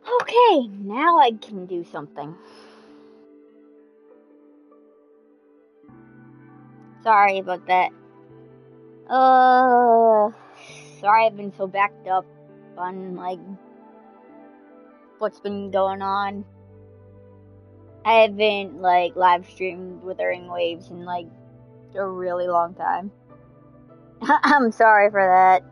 Okay, now I can do something. Sorry about that. Sorry I've been so backed up on, like, what's been going on. I haven't, like, live streamed Wuthering Waves in, like, a really long time. I'm sorry for that.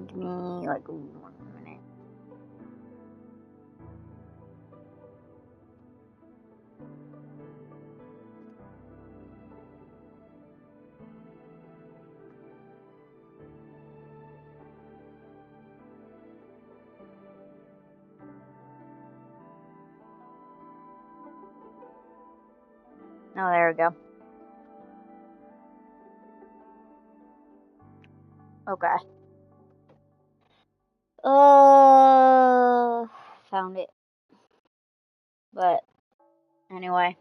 Give me, like, 1 minute. Oh, there we go. Okay. Found it. But, anyway.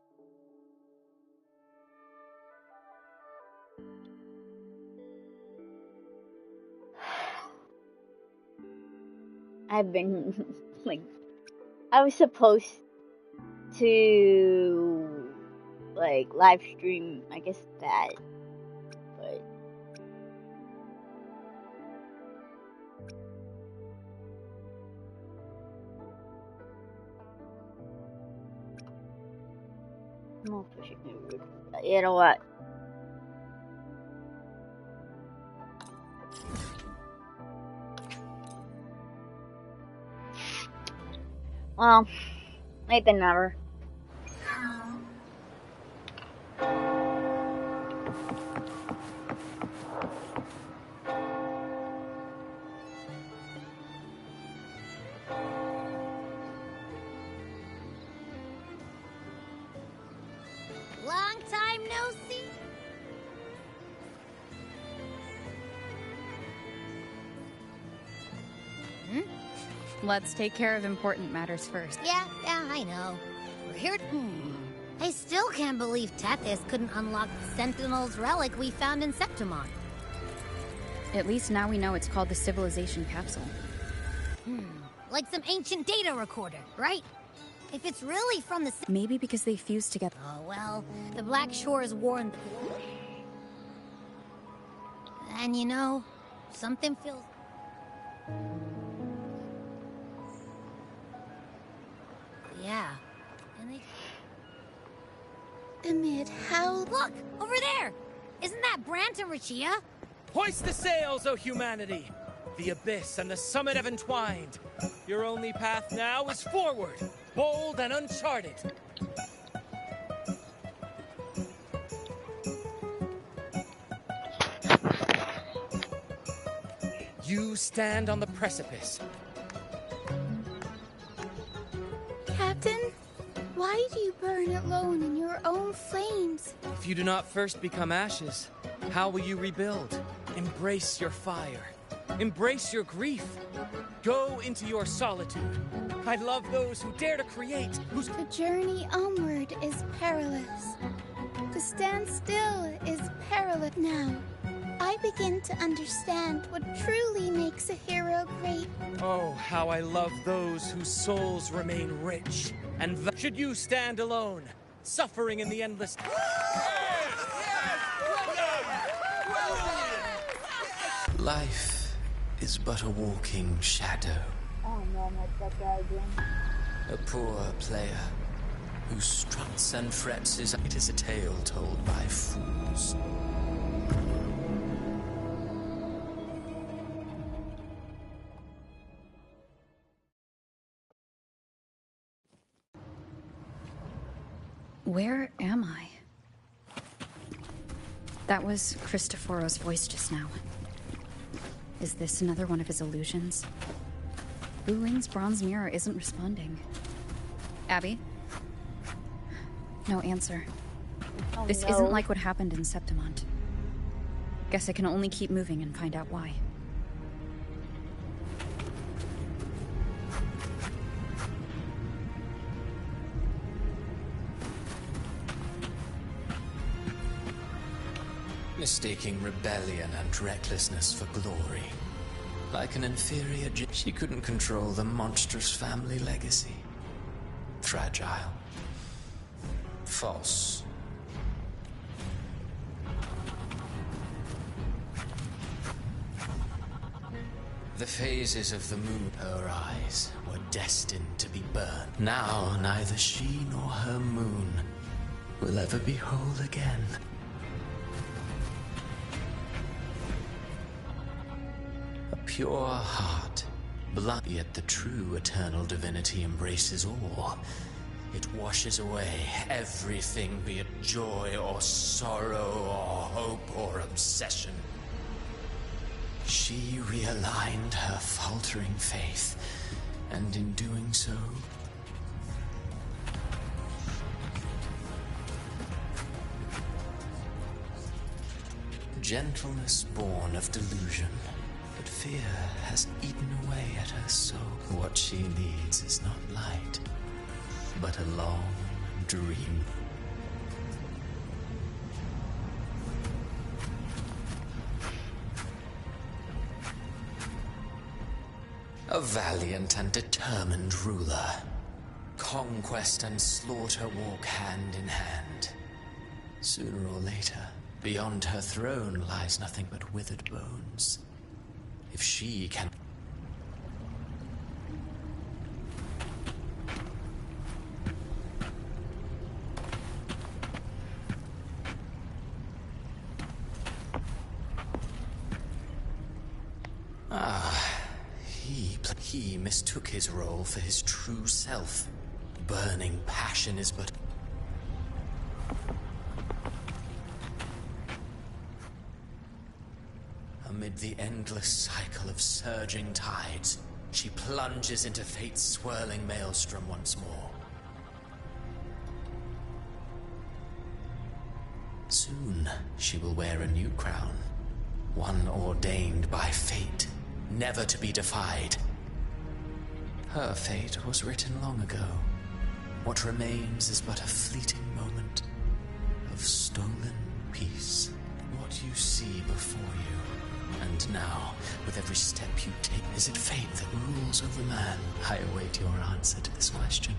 I've been, like, I was supposed to, like, live stream, I guess that, but no fishing. You know what? Well, late than never. Long time no see. Let's take care of important matters first. Yeah, I know. We're here to... I still can't believe Tethys couldn't unlock the Sentinel's relic we found in Septimon. At least now we know it's called the Civilization Capsule. Like some ancient data recorder, right? If it's really from the... Maybe because they fused together. Oh, well, the Black Shores warned... And you know, something feels... Yeah. And they... Amid how... Look! Over there! Isn't that Brant and Rachia? Hoist the sails, O humanity! The abyss and the summit have entwined. Your only path now is forward, bold and uncharted. You stand on the precipice. Captain, why do you burn alone in your own flames? If you do not first become ashes, how will you rebuild? Embrace your fire. Embrace your grief. Go into your solitude. I love those who dare to create, whose... The journey onward is perilous. To stand still is perilous. Now, I begin to understand what truly makes a hero great. Oh, how I love those whose souls remain rich. And should you stand alone, suffering in the endless... Life is but a walking shadow. Oh no, not that guy again. A poor player who struts and frets his... It is a tale told by fools. Where am I? That was Cristoforo's voice just now. Is this another one of his illusions? Wu Ling's bronze mirror isn't responding. Abby? No answer. Oh, This no. isn't like what happened in Septimont. Guess I can only keep moving and find out why. Mistaking rebellion and recklessness for glory. Like an inferior she couldn't control the monstrous family legacy. Fragile. False. The phases of the moon, her eyes, were destined to be burned. Now neither she nor her moon will ever be whole again. A pure heart, blood, yet the true eternal divinity embraces all. It washes away everything, be it joy or sorrow or hope or obsession. She realigned her faltering faith, and in doing so, gentleness born of delusion, but fear has eaten away at her soul. What she needs is not light, but a long dream. A valiant and determined ruler. Conquest and slaughter walk hand in hand. Sooner or later, beyond her throne lies nothing but withered bones. If she can... He mistook his role for his true self. Burning passion is but... Amid the endless cycle of surging tides, she plunges into fate's swirling maelstrom once more. Soon, she will wear a new crown. One ordained by fate, never to be defied. Her fate was written long ago. What remains is but a fleeting moment of stolen peace. What you see before you, and now, with every step you take, is it fate that rules over man? I await your answer to this question.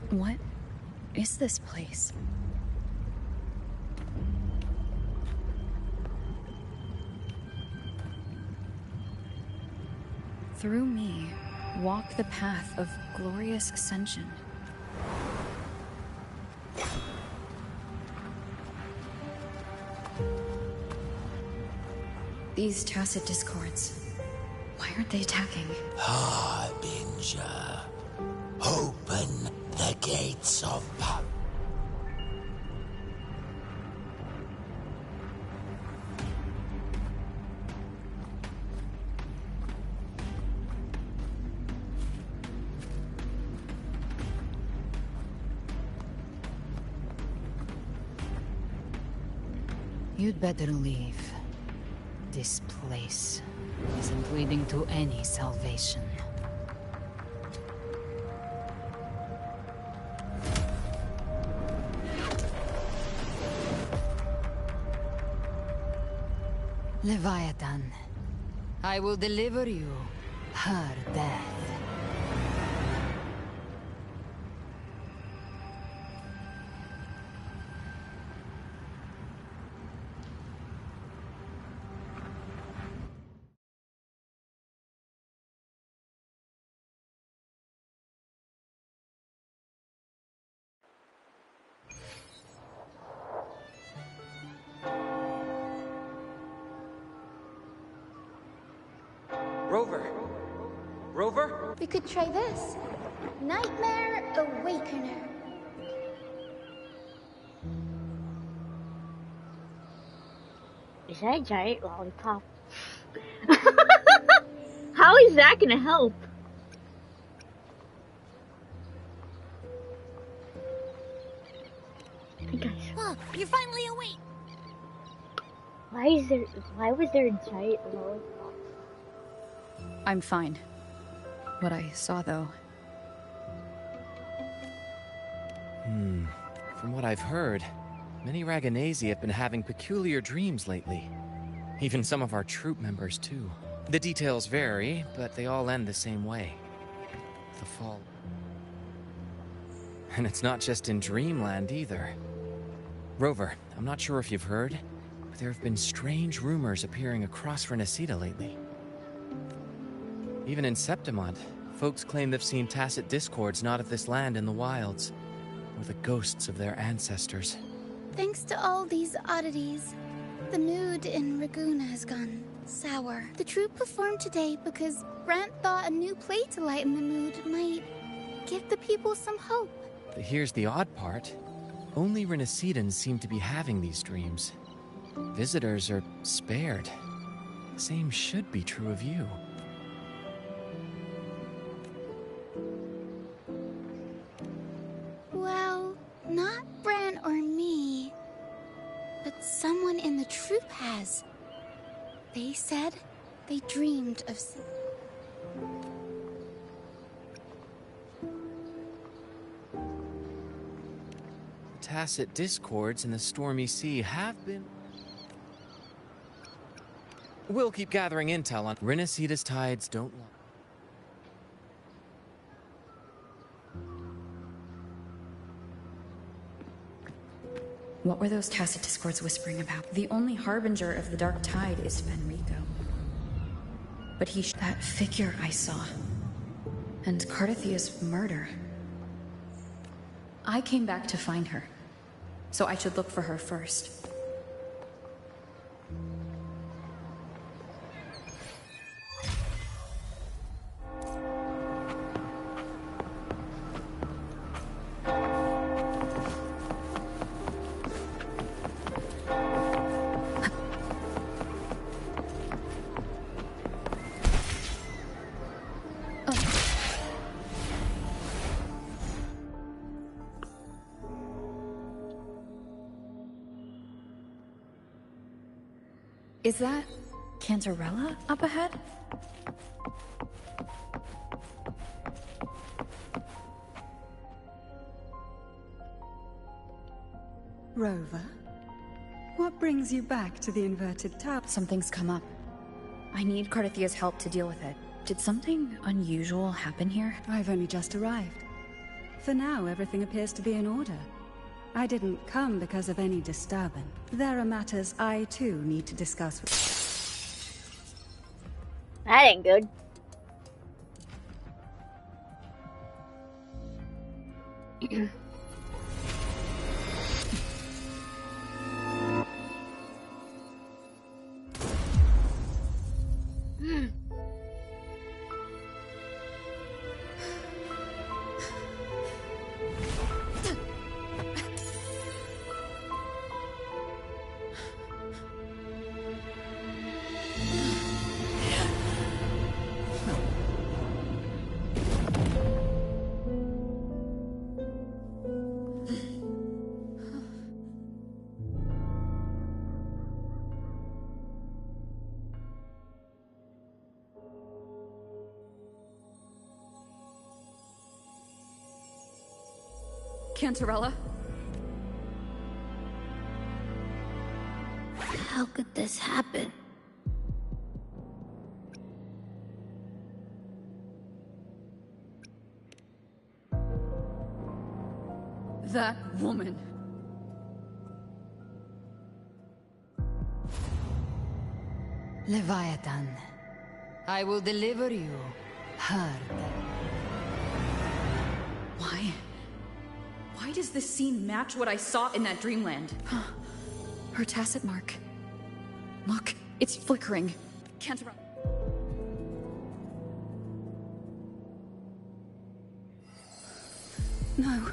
What is this place? Through me, walk the path of glorious ascension. These tacit discords, why aren't they attacking? Harbinger, open the gates of power. You'd better leave. This place isn't leading to any salvation. Leviathan, I will deliver you her death. Rover! Rover? We could try this. Nightmare Awakener. Is that a giant lollipop? How is that gonna help? Hey guys, Oh, you're finally awake. why was there a giant lollipop? I'm fine. What I saw, though. From what I've heard, many Raganesi have been having peculiar dreams lately. Even some of our troop members, too. The details vary, but they all end the same way. The fall. And it's not just in Dreamland, either. Rover, I'm not sure if you've heard, but there have been strange rumors appearing across Renacida lately. Even in Septimont, folks claim they've seen tacit discords not of this land in the wilds, or the ghosts of their ancestors. Thanks to all these oddities, the mood in Raguna has gone sour. The troupe performed today because Brant thought a new play to lighten the mood might give the people some hope. But here's the odd part. Only Renacidans seem to be having these dreams. Visitors are spared. The same should be true of you. Well, not Bran or me, but someone in the troupe has. They said they dreamed of Tacit discords in the stormy sea have been... We'll keep gathering intel on Renacida's tides don't lie. What were those tacit discords whispering about? The only harbinger of the dark tide is Fenrico. But that figure I saw. And Cardathia's murder. I came back to find her. So I should look for her first. Is that Cantarella up ahead? Rover, what brings you back to the inverted tower? Something's come up. I need Cardathia's help to deal with it. Did something unusual happen here? I've only just arrived. For now, everything appears to be in order. I didn't come because of any disturbance. There are matters I, too, need to discuss with... That ain't good. Cantarella? How could this happen? That woman. Leviathan, I will deliver you, Herd. Why? Why does this scene match what I saw in that dreamland? Her tacit mark. Look, it's flickering. Can't run. No.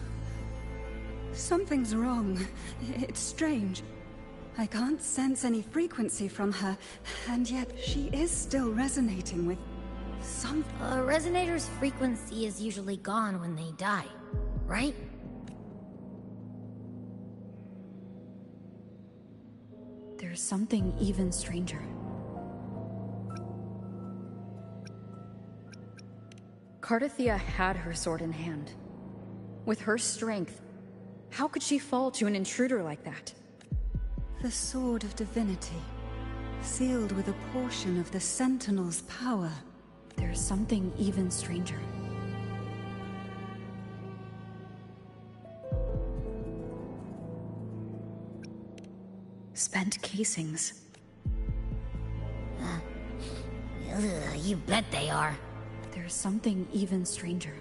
Something's wrong. It's strange. I can't sense any frequency from her, and yet she is still resonating with something. A resonator's frequency is usually gone when they die, right? There's something even stranger. Cardathia had her sword in hand. With her strength, how could she fall to an intruder like that? The Sword of Divinity, sealed with a portion of the Sentinel's power. There's something even stranger. Spent casings. You bet they are. There's something even stranger.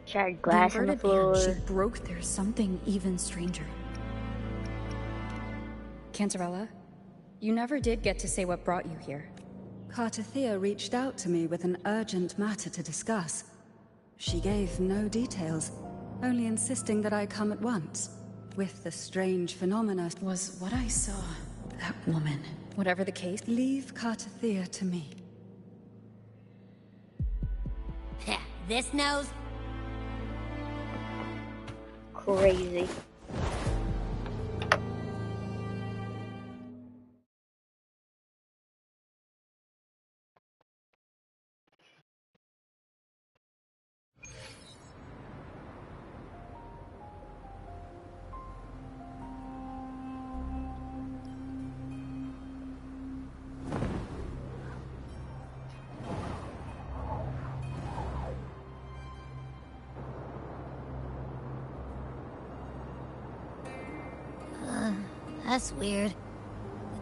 Shattered glass on the floor. She broke. There's something even stranger. Cantarella, you never did get to say what brought you here. Cardathia reached out to me with an urgent matter to discuss. She gave no details, only insisting that I come at once. With the strange phenomena Was what I saw that woman. Whatever the case. Leave Cardathia to me. This knows. Crazy. That's weird.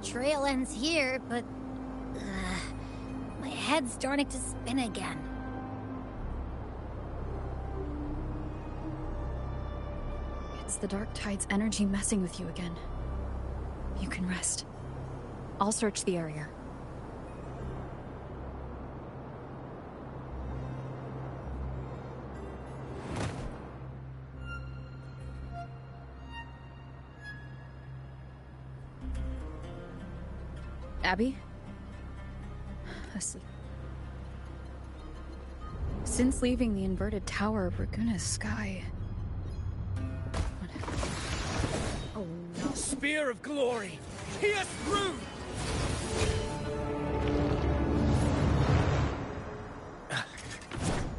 The trail ends here, but... my head's starting to spin again. It's the Dark Tide's energy messing with you again. You can rest. I'll search the area. Abby? Asleep. Since leaving the inverted tower of Raguna's sky... Oh no. Spear of glory! Pierce through!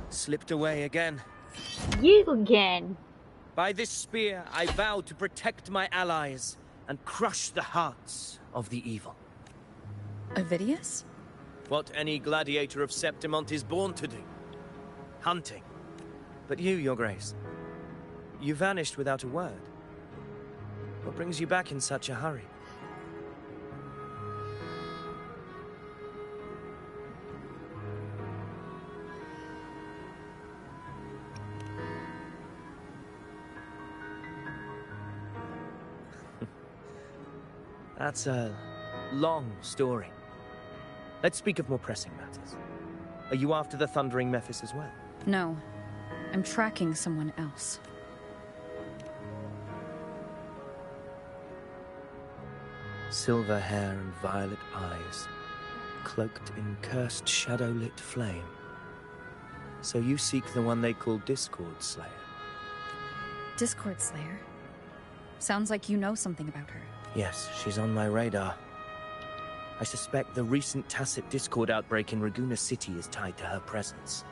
Slipped away again. You again. By this spear, I vow to protect my allies and crush the hearts of the evil. Avidius? What any gladiator of Septimont is born to do. Hunting. But you, Your Grace, you vanished without a word. What brings you back in such a hurry? That's a long story. Let's speak of more pressing matters. Are you after the Thundering Mephis as well? No. I'm tracking someone else. Silver hair and violet eyes, cloaked in cursed shadow-lit flame. So you seek the one they call Discord Slayer? Discord Slayer? Sounds like you know something about her. Yes, she's on my radar. I suspect the recent tacit Discord outbreak in Raguna City is tied to her presence.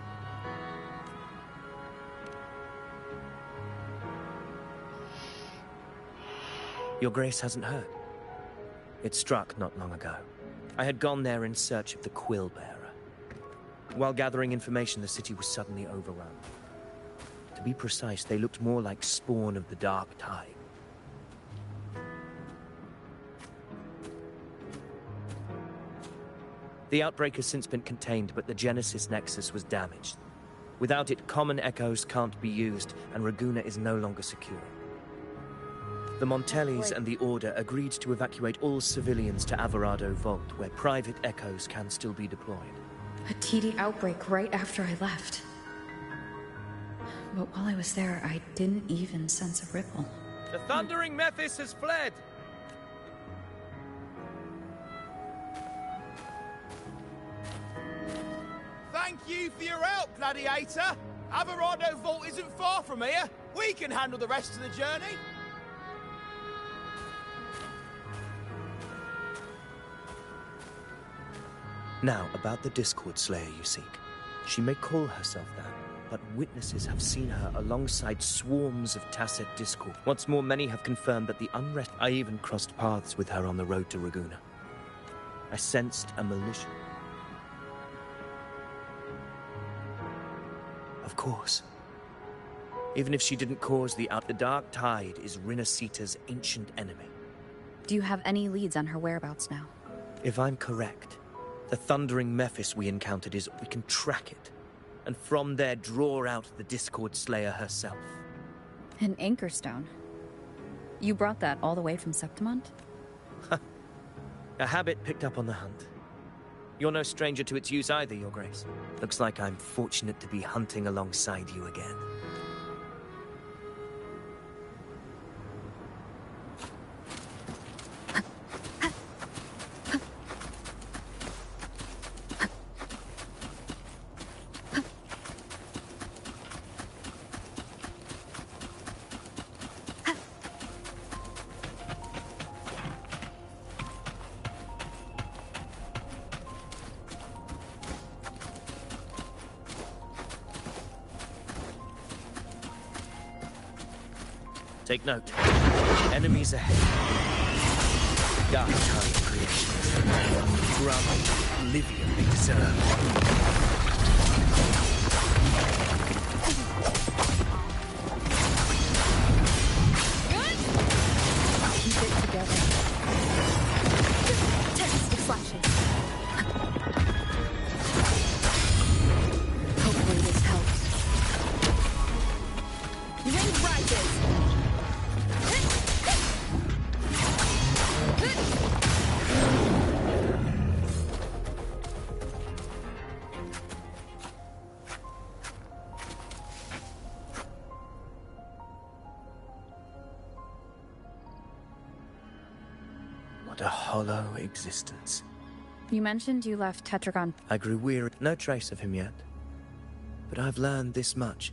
Your Grace hasn't heard. It struck not long ago. I had gone there in search of the Quill Bearer. While gathering information, the city was suddenly overrun. To be precise, they looked more like spawn of the Dark Tide. The outbreak has since been contained, but the Genesis Nexus was damaged. Without it, common echoes can't be used, and Raguna is no longer secure. The Montellis and the Order agreed to evacuate all civilians to Alvarado Vault, where private echoes can still be deployed. A TD outbreak right after I left. But while I was there, I didn't even sense a ripple. The thundering Mephis has fled! Thank you for your help, Gladiator! Alvarado Vault isn't far from here. We can handle the rest of the journey. Now, about the Discord Slayer you seek. She may call herself that, but witnesses have seen her alongside swarms of Tacet Discord. What's more, many have confirmed that the unrest... I even crossed paths with her on the road to Raguna. I sensed a malicious... Of course. Even if she didn't cause the Dark Tide is Rinasita's ancient enemy. Do you have any leads on her whereabouts now? If I'm correct, the thundering Mephis we encountered is... We can track it, and from there draw out the Discord Slayer herself. An anchor stone? You brought that all the way from Septimont? A habit picked up on the hunt. You're no stranger to its use either, Your Grace. Looks like I'm fortunate to be hunting alongside you again. Take note. Enemies ahead. Dark Tide creation. Grant Livia they deserve. Keep it together. Test flashes. Hopefully this helps. Wind rises. What a hollow existence. You mentioned you left Tetragon. I grew weary. No trace of him yet. But I've learned this much.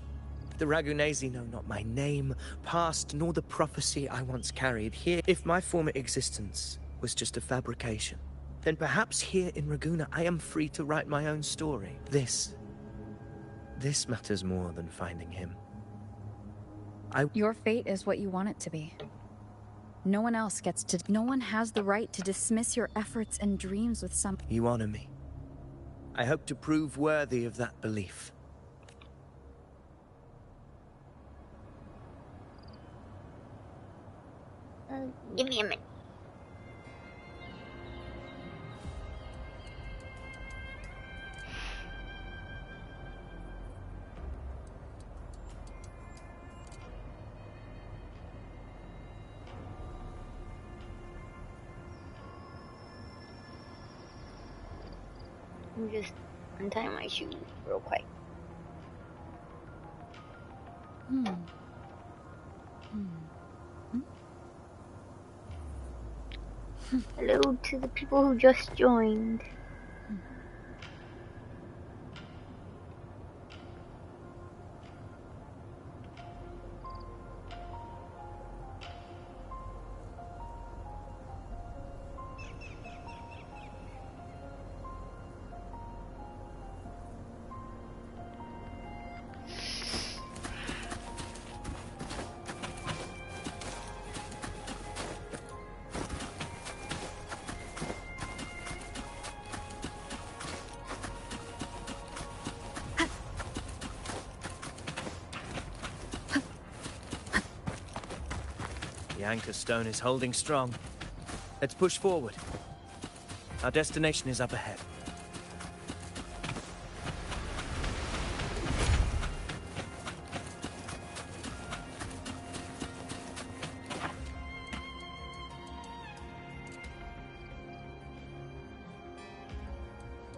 The Ragunesi know not my name, past, nor the prophecy I once carried here. If my former existence was just a fabrication, then perhaps here in Raguna I am free to write my own story. This matters more than finding him. Your fate is what you want it to be. No one else gets to... No one has the right to dismiss your efforts and dreams with some... You honor me. I hope to prove worthy of that belief. Give me a minute. I'm just untying my shoes real quick. Hello to the people who just joined. The anchor stone is holding strong. Let's push forward. Our destination is up ahead.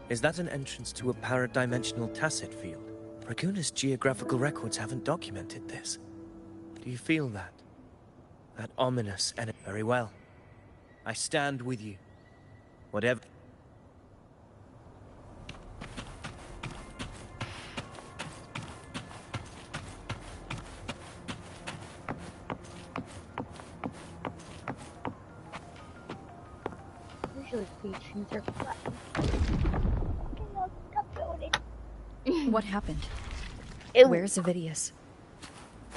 Is that an entrance to a paradimensional tacit field? Raguna's geographical records haven't documented this. Do you feel that? That ominous energy? Very well. I stand with you. Whatever... Usually these trees are flat. What happened? Where's Avidius?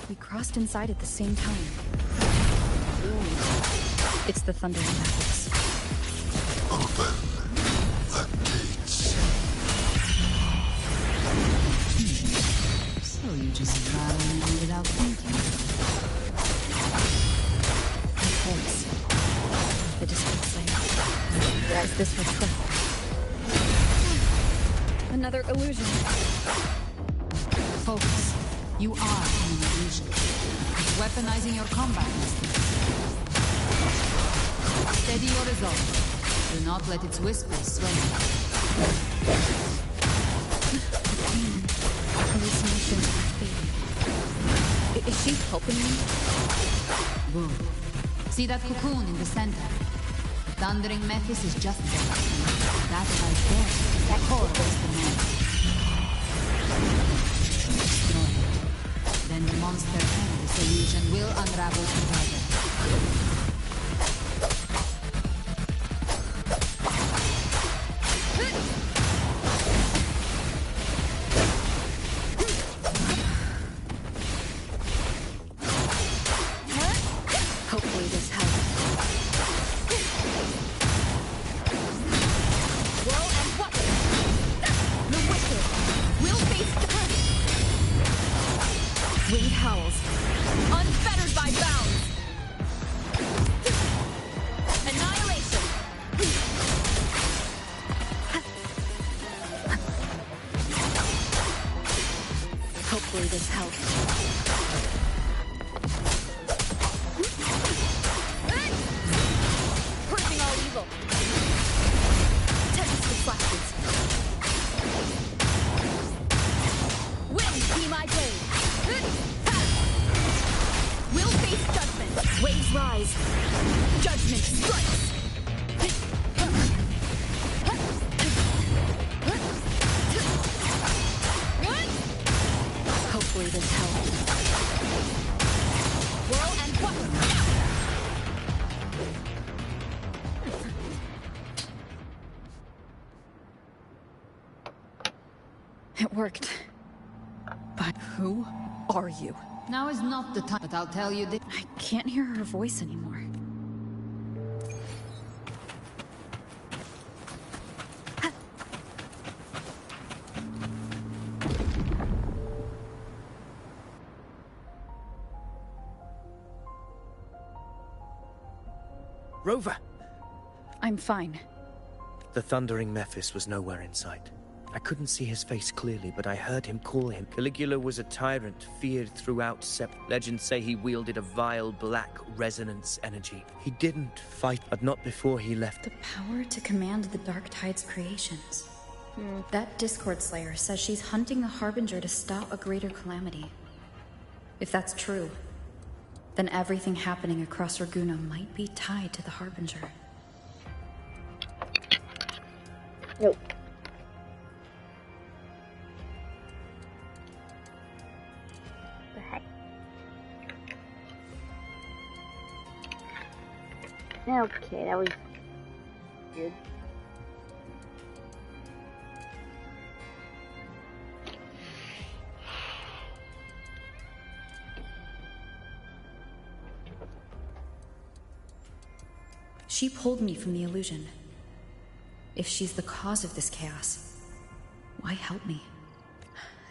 We crossed inside at the same time. It's the Thundering Methods. Open the gates. So you just travel in without thinking. The voice. The distant slayer. Is this her trap? Another illusion. Focus. You are an illusion. It's weaponizing your combat. Steady your resolve. Do not let its whispers sway you. Hallucinations are fading. Is she helping me? Good. See that cocoon in the center? The Thundering Mephis is just there. That right there. That core is the man. Destroy it. Then the monster and the illusion will unravel together. Hopefully this helps. Whirl and what? The wicked will face the curse. Winged howls, unfettered by bounds. Annihilation. Hopefully this helps. Purging all evil. Tempest the flashes. Wind be my blade. Will face judgment. Waves rise. Judgment strikes. Hopefully this helps. Whirl and what? It worked. But who are you? Now is not the time, but I'll tell you this. I can't hear her voice anymore. Rover! I'm fine. The Thundering Mephis was nowhere in sight. I couldn't see his face clearly, but I heard him call him. Caligula was a tyrant, feared throughout Legends say he wielded a vile black resonance energy. He didn't fight, but not before he left. The power to command the Dark Tide's creations. That Discord Slayer says she's hunting the Harbinger to stop a greater calamity. If that's true, then everything happening across Raguna might be tied to the Harbinger. Nope. The heck? Okay, that was good. She pulled me from the illusion. If she's the cause of this chaos, why help me?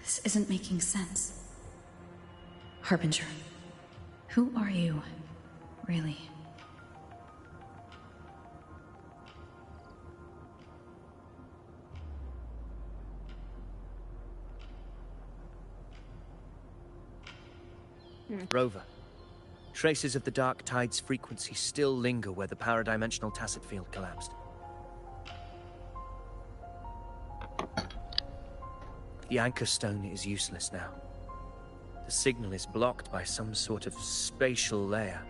This isn't making sense. Harbinger, who are you? really. Rover, traces of the Dark Tide's frequency still linger where the paradimensional tacit field collapsed. The anchor stone is useless now. The signal is blocked by some sort of spatial layer.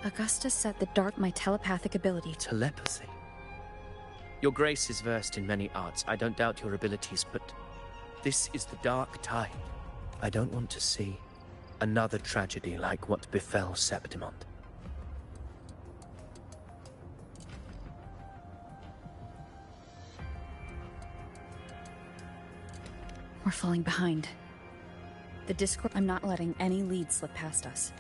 Augusta said the dark my telepathic ability. Telepathy? Your Grace is versed in many arts. I don't doubt your abilities, but this is the Dark Tide. I don't want to see another tragedy like what befell Septimond. We're falling behind. The Discord. I'm not letting any leads slip past us.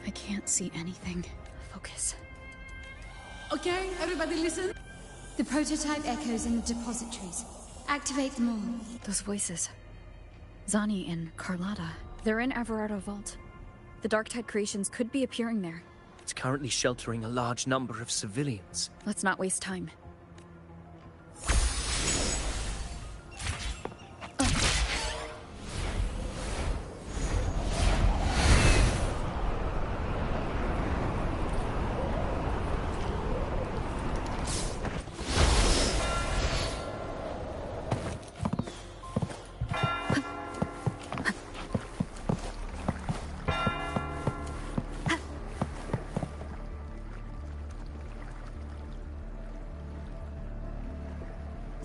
I can't see anything. Focus. Okay, everybody listen. The prototype echoes in the depositories. Activate them all. Those voices. Zani and Carlotta. They're in Everardo Vault. The Darktide creations could be appearing there. It's currently sheltering a large number of civilians. Let's not waste time.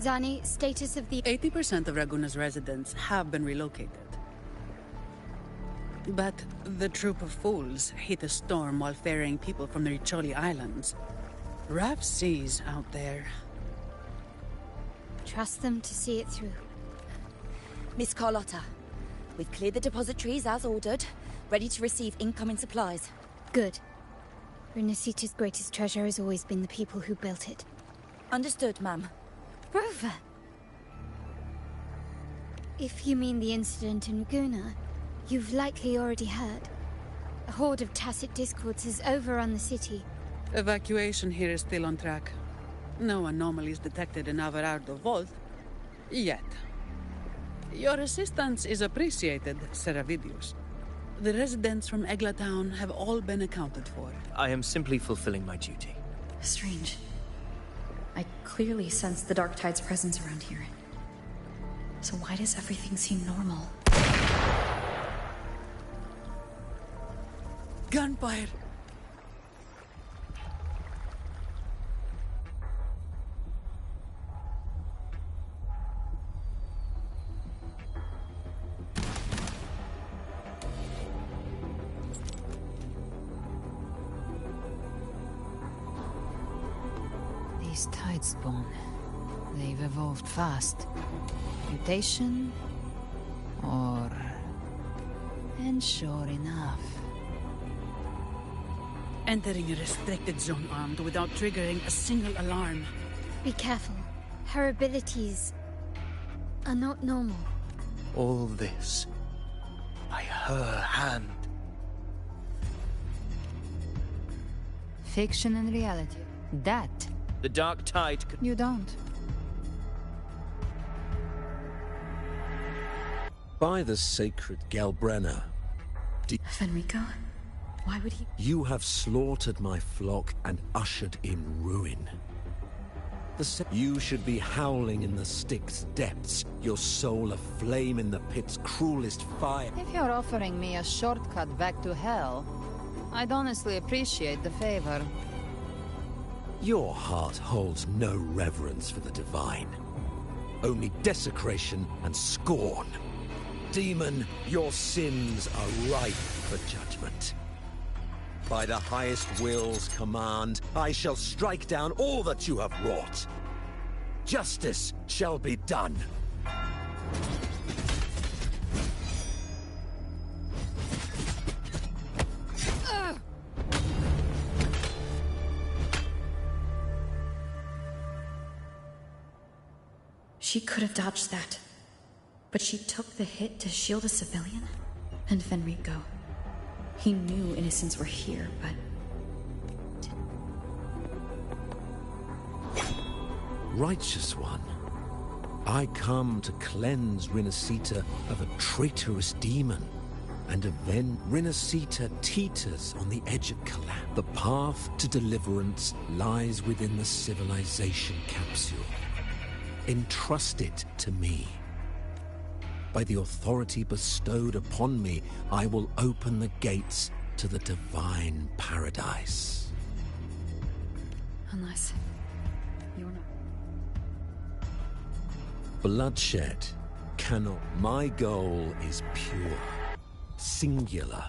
Zani, status of the... 80% of Raguna's residents have been relocated. But the troop of fools hit a storm while ferrying people from the Riccioli Islands. Rough seas out there. Trust them to see it through. Miss Carlotta, we've cleared the depositories as ordered, ready to receive incoming supplies. Good. Renacita's greatest treasure has always been the people who built it. Understood, ma'am. Rover! If you mean the incident in Raguna, you've likely already heard. A horde of tacit discords has overrun the city. Evacuation here is still on track. No anomalies detected in Everardo Vault. Yet. Your assistance is appreciated, Seravidius. The residents from Eglatown have all been accounted for. I am simply fulfilling my duty. Strange. I clearly sense the Dark Tide's presence around here. So why does everything seem normal? Gunfire! These tide spawn. They've evolved fast. Mutation? Or... And sure enough. Entering a restricted zone armed without triggering a single alarm. Be careful. Her abilities are not normal. All this by her hand. Fiction and reality. That The Dark Tide could... you don't. By the sacred Galbrenna, Fenrico? Why would he... you have slaughtered my flock and ushered in ruin. You should be howling in the Styx depths, your soul aflame in the pit's cruelest fire. If you're offering me a shortcut back to hell, I'd honestly appreciate the favor. Your heart holds no reverence for the divine. Only desecration and scorn. Demon, your sins are ripe for judgment. By the highest will's command, I shall strike down all that you have wrought. Justice shall be done. She could have dodged that. But she took the hit to shield a civilian? And Fenrico. He knew innocents were here, but... Righteous One, I come to cleanse Rinascita of a traitorous demon, and avenge. Rinascita teeters on the edge of collapse. The path to deliverance lies within the civilization capsule. Entrust it to me. By the authority bestowed upon me, I will open the gates to the divine paradise. Unless... you're not... Bloodshed cannot. My goal is pure, singular.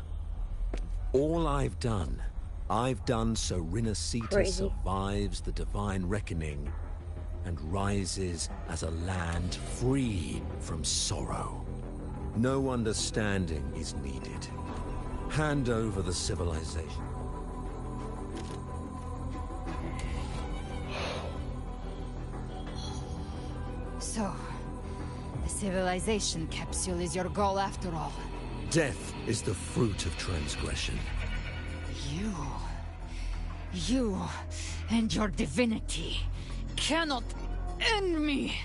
All I've done so Rinascita survives the divine reckoning and rises as a land free from sorrow. No understanding is needed. Hand over the civilization. So, the civilization capsule is your goal after all. Death is the fruit of transgression. You and your divinity cannot end me.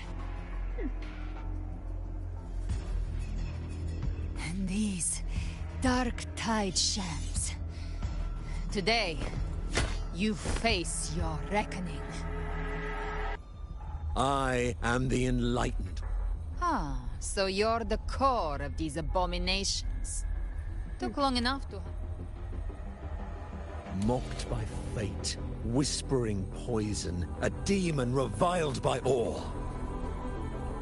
And these dark tide shams. Today, you face your reckoning. I am the enlightened. Ah, so you're the core of these abominations. Took long enough to... Mocked by fate, whispering poison, a demon reviled by all.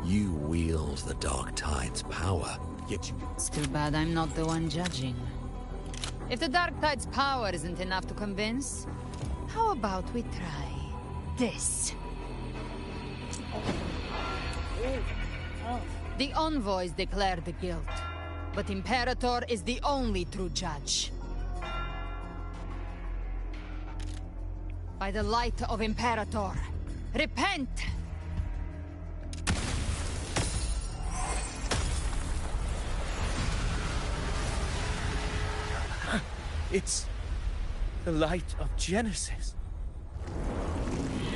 You wield the Dark Tide's power, yet you... It's too bad I'm not the one judging. If the Dark Tide's power isn't enough to convince, how about we try this? The envoys declare the guilt, but Imperator is the only true judge. By the light of Imperator, repent! It's the light of Genesis.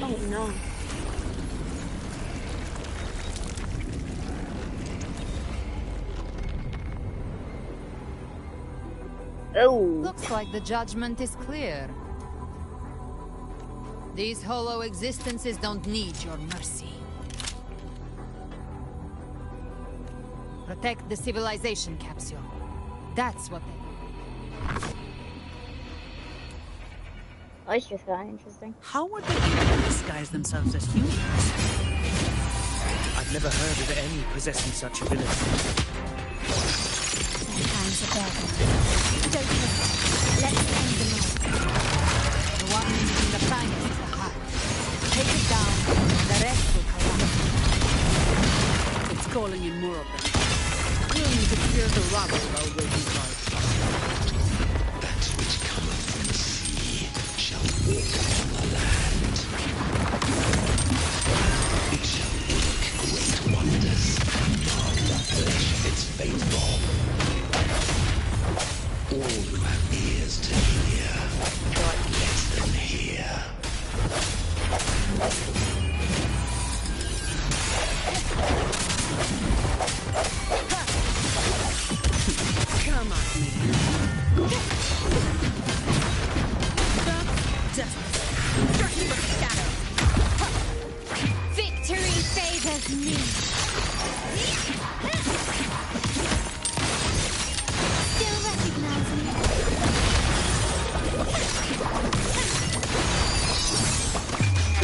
Oh no. Oh. Looks like the judgment is clear. These hollow existences don't need your mercy. Protect the civilization capsule. That's what they... Oh, it's just kind of interesting. How would they even disguise themselves as humans? I've never heard of any possessing such ability. Sometimes a burden. Don't worry. Let's end the night. The one in the bank is the heart. Take it down, and the rest will collapse. It's calling in more of them. We'll need to clear the rubble while waiting for it. That which cometh from the sea shall walk upon the land. It shall work great wonders, and mark the flesh of its faithful. All who have ears to hear, let them hear. Come at me. Destruction of shadow. Victory favors me. Still recognize me.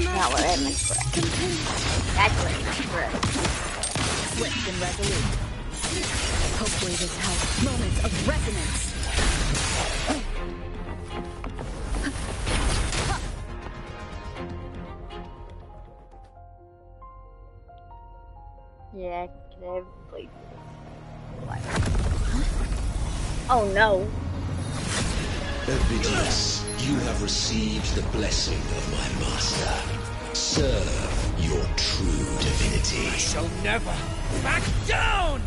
Not what I meant for it. That's what I meant for it. Swift and resolute. Hopefully this helps. Moment of resonance. Yeah, can I play this? Oh no. Ovidius, you have received the blessing of my master. Serve your true divinity. I shall never back down!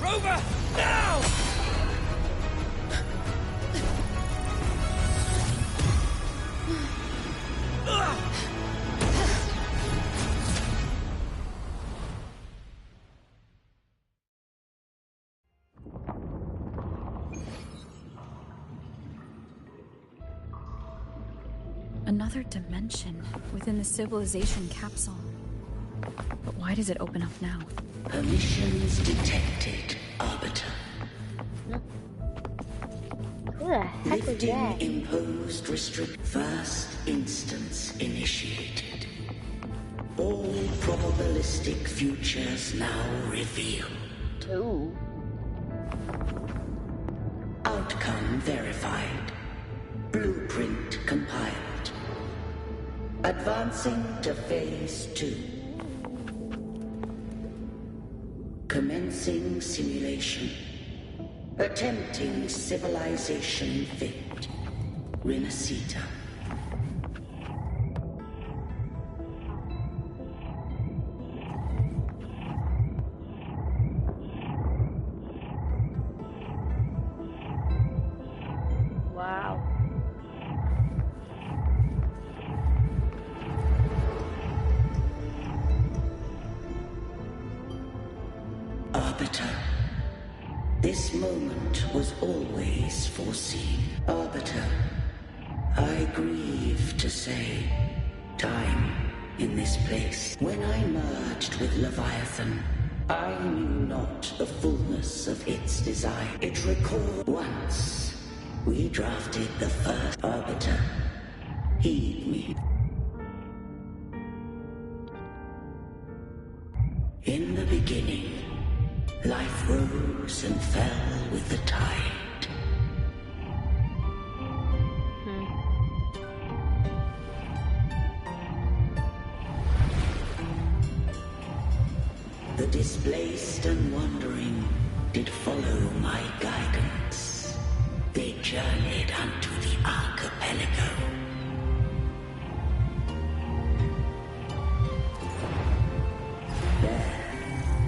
Rover, now! Another dimension within the civilization capsule. But why does it open up now? Permissions detected, Arbiter. Who the heck was Lifting that? imposed restrict. First instance initiated. All probabilistic futures now revealed. Ooh. Outcome verified. Blueprint compiled. Advancing to Phase 2. Commencing simulation. Attempting civilization fit. Renacita. Wow. Arbiter. This moment was always foreseen. Arbiter, I grieve to say, time in this place. When I merged with Leviathan, I knew not the fullness of its design. It recalled once we drafted the first Arbiter. Heed me. In the beginning, life rose and fell with the tide. The displaced and wandering did follow my guidance. They journeyed unto the archipelago.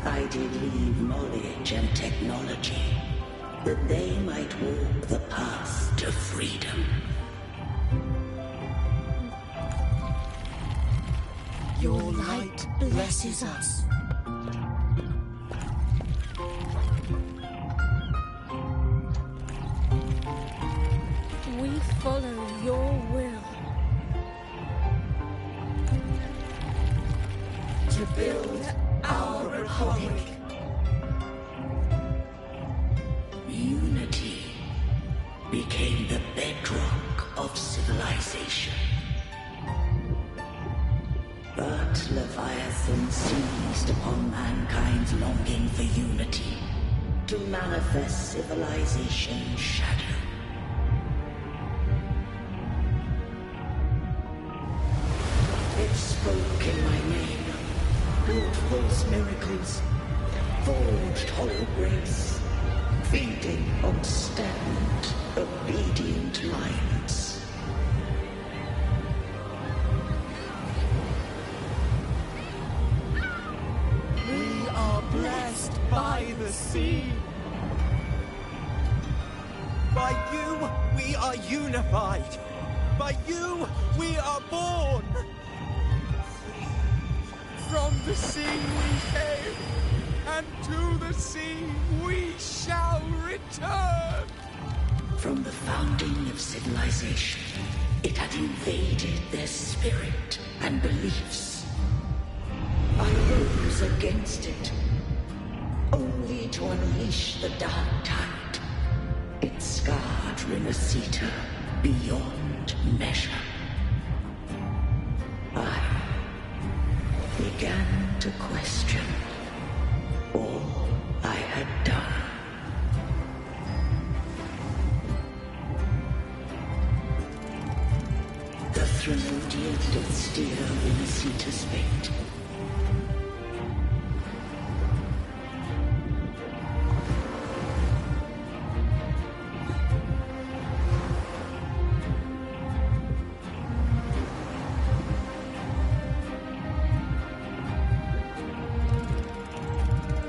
I did leave knowledge and technology, that they might walk the path to freedom. Your light blesses us. We follow your will. To build our republic. Unity became the bedrock of civilization. But Leviathan seized upon mankind's longing for unity to manifest civilization's shadow. It spoke in my name, wrought false miracles, forged hollow grace, feeding on stagnant, obedient minds. We are blessed by the sea. By you, we are unified. By you, we are born. From the sea we came, and to the sea we shall return. From the founding of civilization, it had invaded their spirit and beliefs. I rose against it, only to unleash the dark tide. It scarred Renacita beyond measure. I began to question all I had done. The Threnodian did steer Renacita's fate.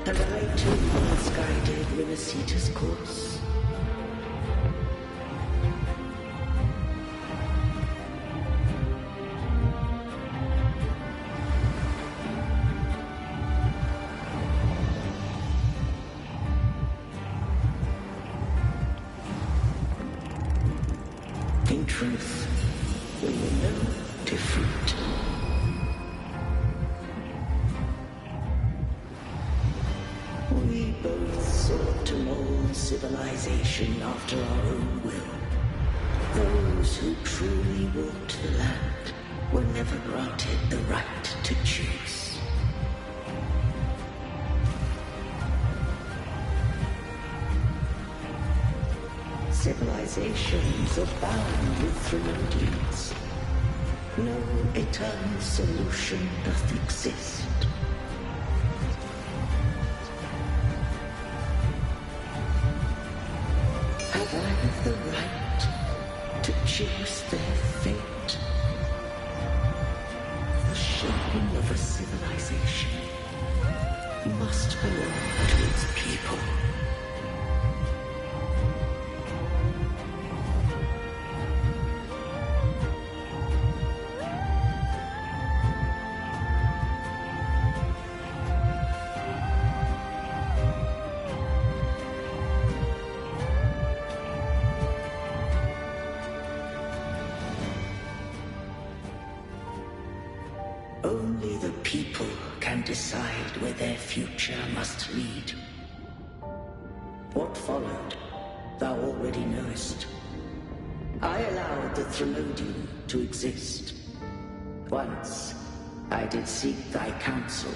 And I too once guided Renacita's course. In truth, we were no different. We both sought to mold civilization after our own will. Those who truly walked the land were never granted the right to choose. Civilizations abound with Trinodians. No eternal solution doth exist. Have I the right to choose their fate? The shaping of a civilization must belong to its people. Only the people can decide where their future must lead. What followed, thou already knowest. I allowed the Trinodian to exist. Once, I did seek thy counsel.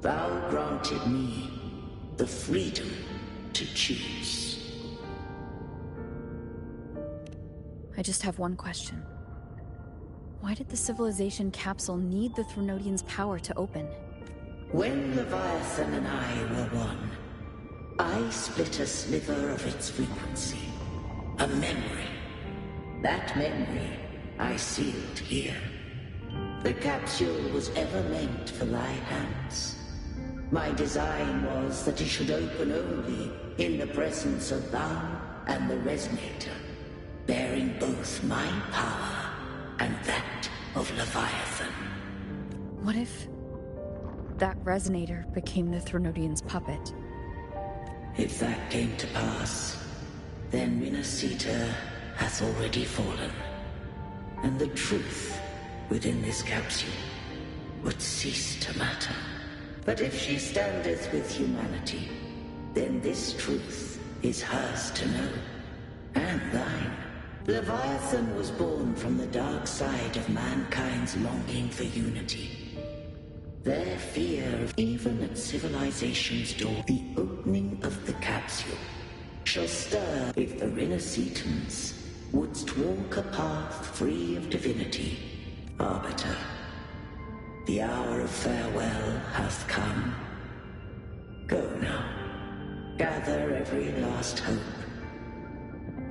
Thou granted me the freedom to choose. I just have one question. Why did the civilization capsule need the Trinodian's power to open? When Leviathan and I were one, I split a sliver of its frequency. A memory. That memory I sealed here. The capsule was ever meant for thy hands. My design was that it should open only in the presence of thou and the Resonator, bearing both my power and that of Leviathan. What if that Resonator became the Trinodian's puppet? If that came to pass, then Renacita hath already fallen, and the truth within this capsule would cease to matter. But if she standeth with humanity, then this truth is hers to know, and thine. Leviathan was born from the dark side of mankind's longing for unity. Their fear of even at civilization's door, the opening of the capsule shall stir if the Renacitans wouldst walk a path free of divinity. Arbiter, the hour of farewell hath come. Go now, gather every last hope.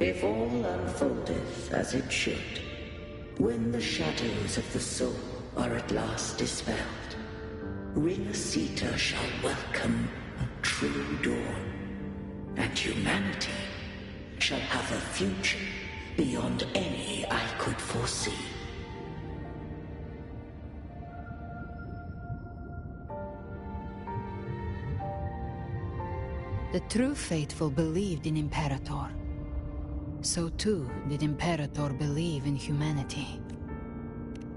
If all unfoldeth as it should, when the shadows of the soul are at last dispelled, Renacita shall welcome a true dawn, and humanity shall have a future beyond any I could foresee. The true faithful believed in Imperator. So too did Imperator believe in humanity.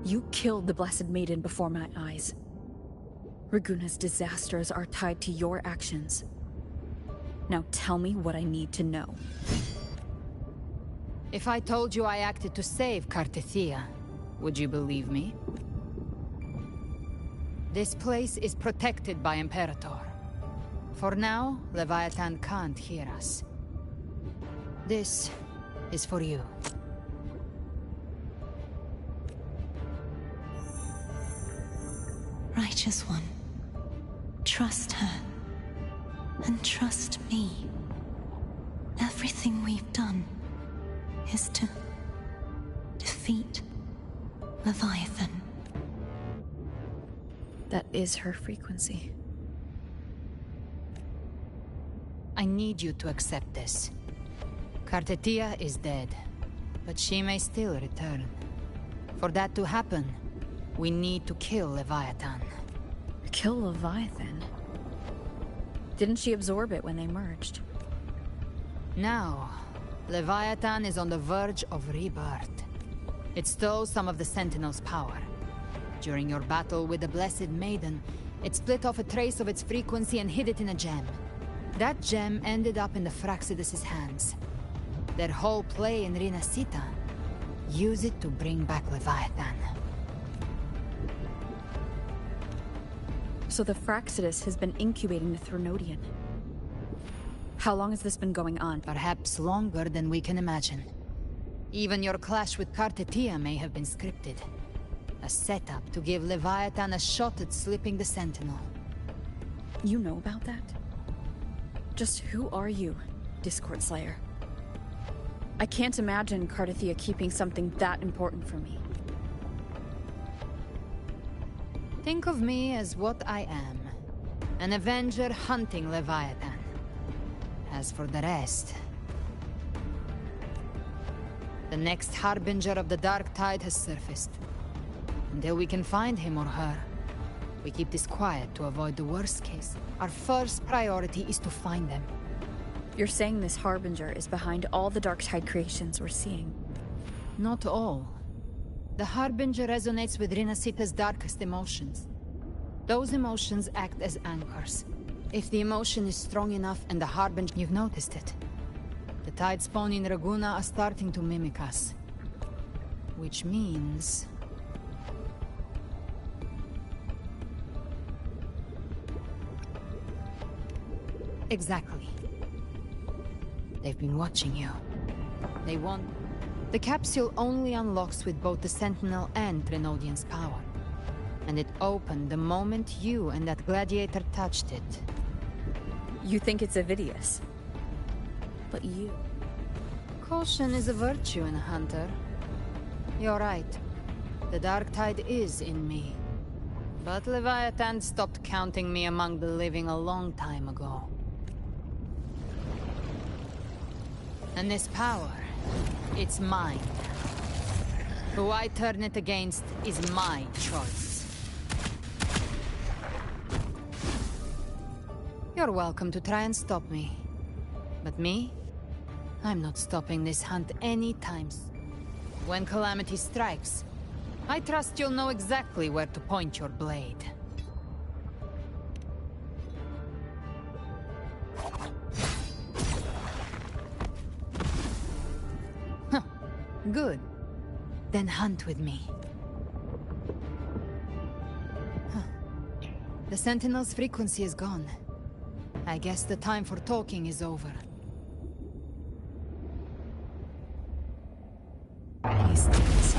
You killed the Blessed Maiden before my eyes. Raguna's disasters are tied to your actions. Now tell me what I need to know. If I told you I acted to save Cartethia, would you believe me? This place is protected by Imperator. For now, Leviathan can't hear us. This is for you. Righteous One, trust her, and trust me. Everything we've done is to defeat Leviathan. That is her frequency. I need you to accept this. Kartetia is dead, but she may still return. For that to happen, we need to kill Leviathan. Kill Leviathan? Didn't she absorb it when they merged? Now, Leviathan is on the verge of rebirth. It stole some of the Sentinel's power. During your battle with the Blessed Maiden, it split off a trace of its frequency and hid it in a gem. That gem ended up in the Fraxidus' hands. Their whole play in Rinasita, use it to bring back Leviathan. So the Fraxidus has been incubating the Threnodian. How long has this been going on? Perhaps longer than we can imagine. Even your clash with Kartetia may have been scripted. A setup to give Leviathan a shot at slipping the Sentinel. You know about that? Just who are you, Discord Slayer? I can't imagine Kartetia keeping something that important from me. Think of me as what I am. An Avenger hunting Leviathan. As for the rest... The next Harbinger of the Dark Tide has surfaced. Until we can find him or her, we keep this quiet to avoid the worst case. Our first priority is to find them. You're saying this Harbinger is behind all the Dark Tide creations we're seeing? Not all. The Harbinger resonates with Rinasita's darkest emotions. Those emotions act as anchors. If the emotion is strong enough and the Harbinger... You've noticed it. The Tide spawn in Raguna are starting to mimic us. Which means... Exactly. They've been watching you. They want... The capsule only unlocks with both the Sentinel and Threnodian's power. And it opened the moment you and that gladiator touched it. You think it's Avidius? But you... Caution is a virtue in a hunter. You're right. The Dark Tide is in me. But Leviathan stopped counting me among the living a long time ago. And this power, it's mine. Who I turn it against is my choice. You're welcome to try and stop me. But me? I'm not stopping this hunt anytime soon. When calamity strikes, I trust you'll know exactly where to point your blade. Huh. Good. Then hunt with me. Huh. The Sentinel's frequency is gone. I guess the time for talking is over. These things...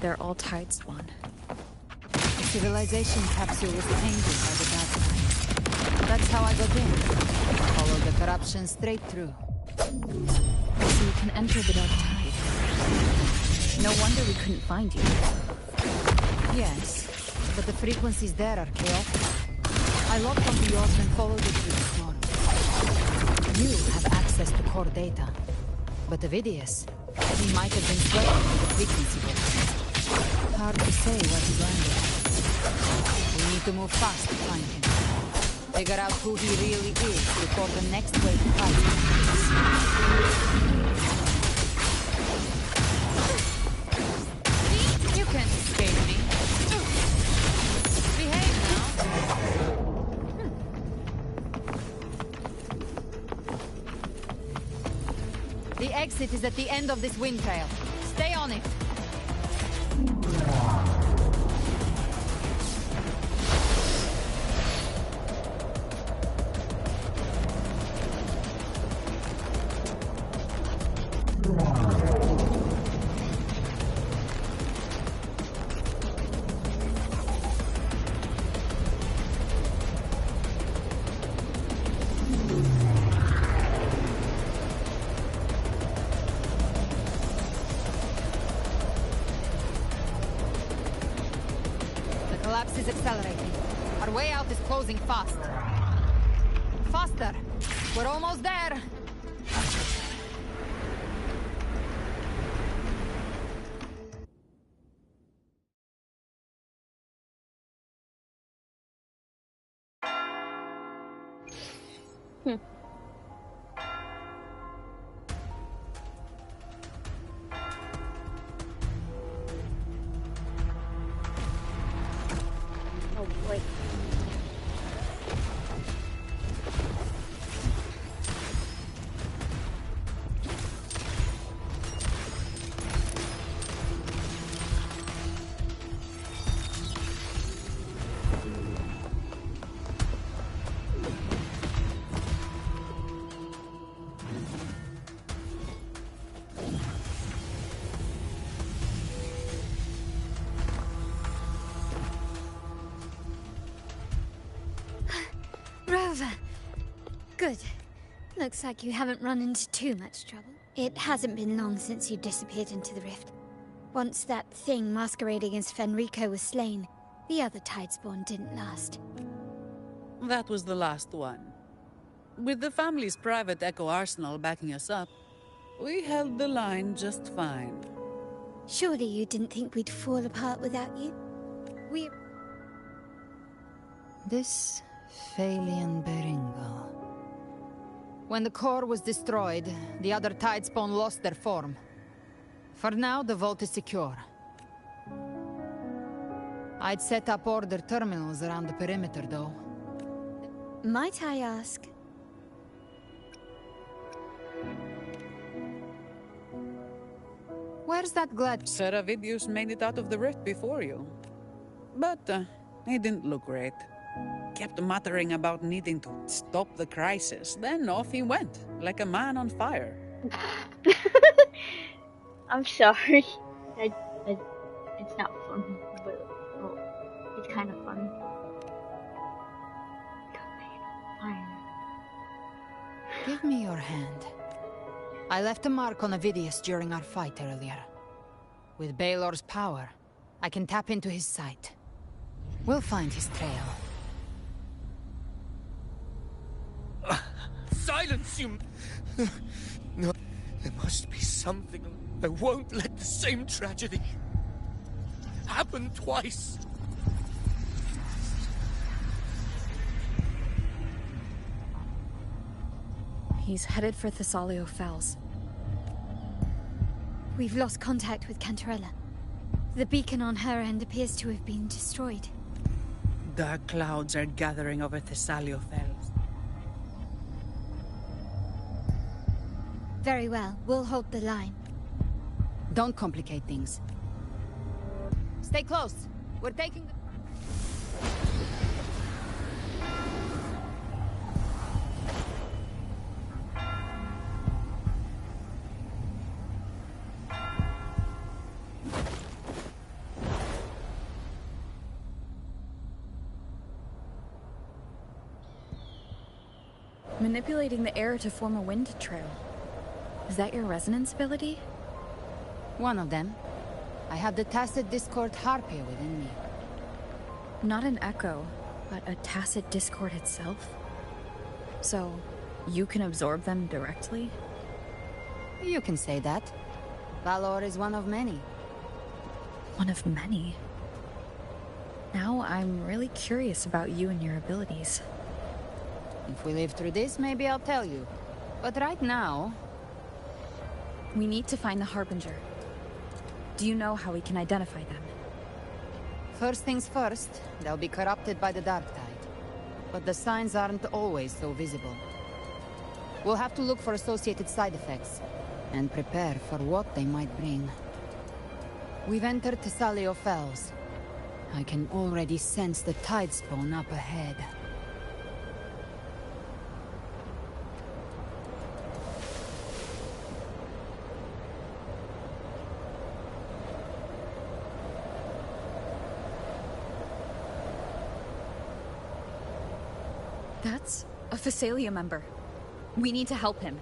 They're all Tide spawn. The civilization capsule was tainted by the Dark Tide. That's how I got in. Followed the corruption straight through. So you can enter the Dark Tide. No wonder we couldn't find you. Yes, but the frequencies there are chaotic. I logged onto yours and followed it through the storm. You have access to core data, but Avidius, he might have been sweating with the frequency bit. Hard to say where he landed. We need to move fast to find him. Figure out who he really is before the next wave of fight begins. You can't escape me. Behave now. The exit is at the end of this wind trail. Stay on it. Collapse is accelerating. Our way out is closing fast. Faster! We're almost there. Oh boy. Rover. Good. Looks like you haven't run into too much trouble. It hasn't been long since you disappeared into the rift. Once that thing masquerading as Fenrico was slain, the other Tidespawn didn't last. That was the last one. With the family's private Echo Arsenal backing us up, we held the line just fine. Surely you didn't think we'd fall apart without you? This Phalian Beringo. When the core was destroyed, the other Tidespawn lost their form. For now, the vault is secure. I'd set up order terminals around the perimeter, though. Might I ask? Where's that glad... Seravidius made it out of the rift before you. But he didn't look great. Kept muttering about needing to stop the crisis. Then off he went, like a man on fire. I'm sorry. It's not funny, but well, it's kind of funny. Give me your hand. I left a mark on Avidius during our fight earlier. With Baelor's power, I can tap into his sight. We'll find his trail. Silence, you... No, there must be something. I won't let the same tragedy happen twice. He's headed for Thessalio Fells. We've lost contact with Cantarella. The beacon on her end appears to have been destroyed. Dark clouds are gathering over Thessalio Fells. Very well. We'll hold the line. Don't complicate things. Stay close. We're taking the... Manipulating the air to form a wind trail. Is that your resonance ability? One of them. I have the Tacit Discord Harpia within me. Not an echo, but a Tacit Discord itself? So, you can absorb them directly? You can say that. Valor is one of many. One of many? Now I'm really curious about you and your abilities. If we live through this, maybe I'll tell you. But right now... We need to find the Harbinger. Do you know how we can identify them? First things first, they'll be corrupted by the Dark Tide. But the signs aren't always so visible. We'll have to look for associated side effects, and prepare for what they might bring. We've entered Thessalio Fells. I can already sense the Tidespawn up ahead. That's a Phasalia member. We need to help him.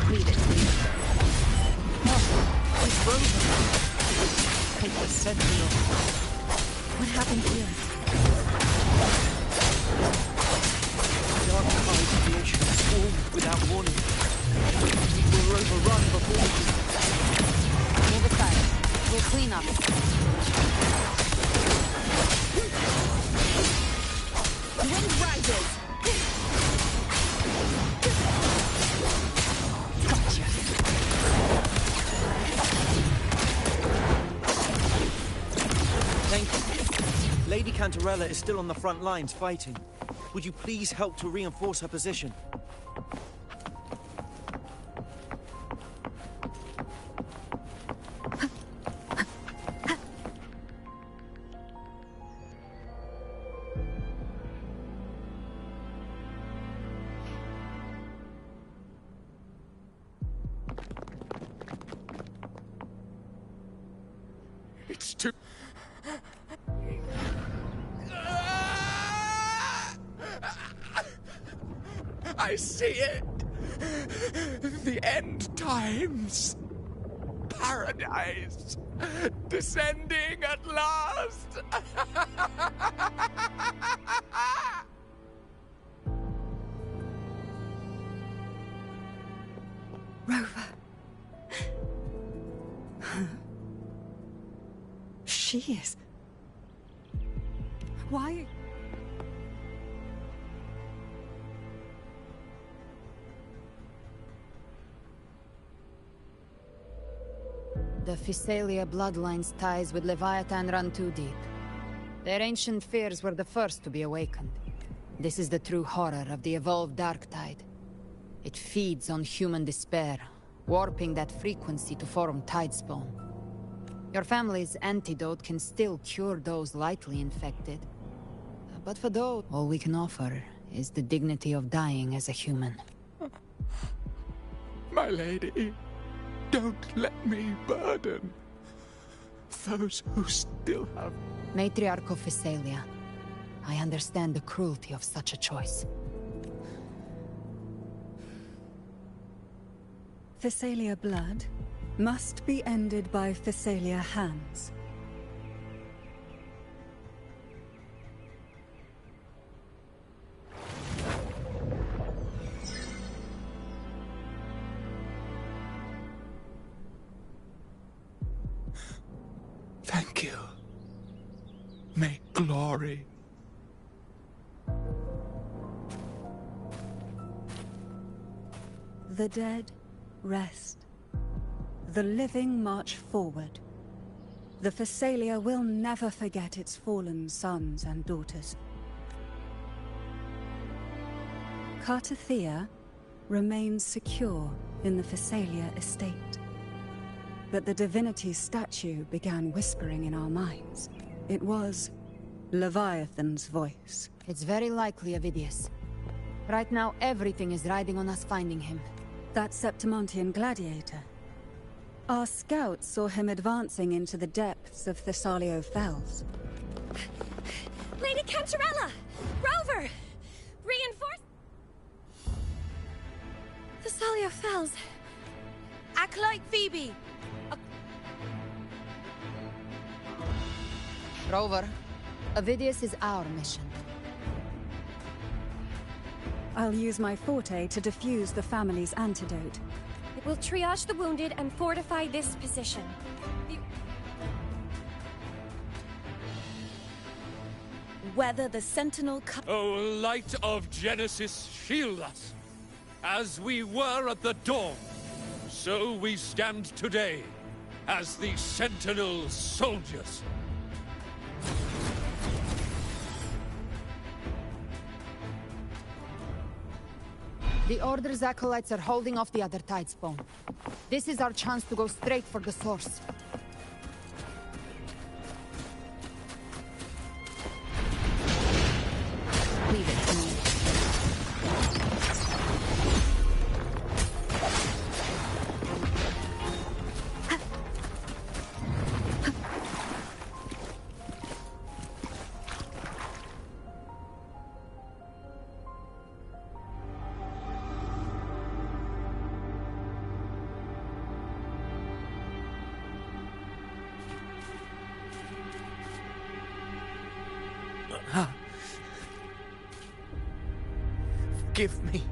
Lead it. Oh, he's frozen. The Sentinel. What happened here? Dark tides of the ocean swarmed without warning. We were overrun before we could... Move aside. We'll clean up. Wind rises! Gotcha! Thank you. Lady Cantarella is still on the front lines fighting. Would you please help to reinforce her position? It's too... I see it! The end times! Paradise! Descending at last! Rover. She is... Why... The Physalia bloodline's ties with Leviathan run too deep. Their ancient fears were the first to be awakened. This is the true horror of the evolved Dark Tide. It feeds on human despair, warping that frequency to form Tidespawn. Your family's antidote can still cure those lightly infected. But for those, all we can offer is the dignity of dying as a human. My lady, don't let me burden those who still have... Matriarch of Physalia, I understand the cruelty of such a choice. Physalia blood must be ended by Physalia hands. Thank you. May glory... The dead rest. The living march forward. The Physalia will never forget its fallen sons and daughters. Cartathea remains secure in the Physalia estate. But the divinity's statue began whispering in our minds. It was Leviathan's voice. It's very likely, Avidius. Right now, everything is riding on us finding him. That Septimontian gladiator. Our scouts saw him advancing into the depths of Thessalio Fells. Lady Cantarella! Rover! Reinforce... Thessalio Fells. Acolyte Phoebe! Rover, Avidius is our mission. I'll use my forte to defuse the family's antidote. It will triage the wounded and fortify this position. Whether the Sentinel... O light of Genesis, shield us! As we were at the dawn, so we stand today, as the Sentinel soldiers. The Order's acolytes are holding off the other Tidespawn. This is our chance to go straight for the source. Leave it to me. forgive me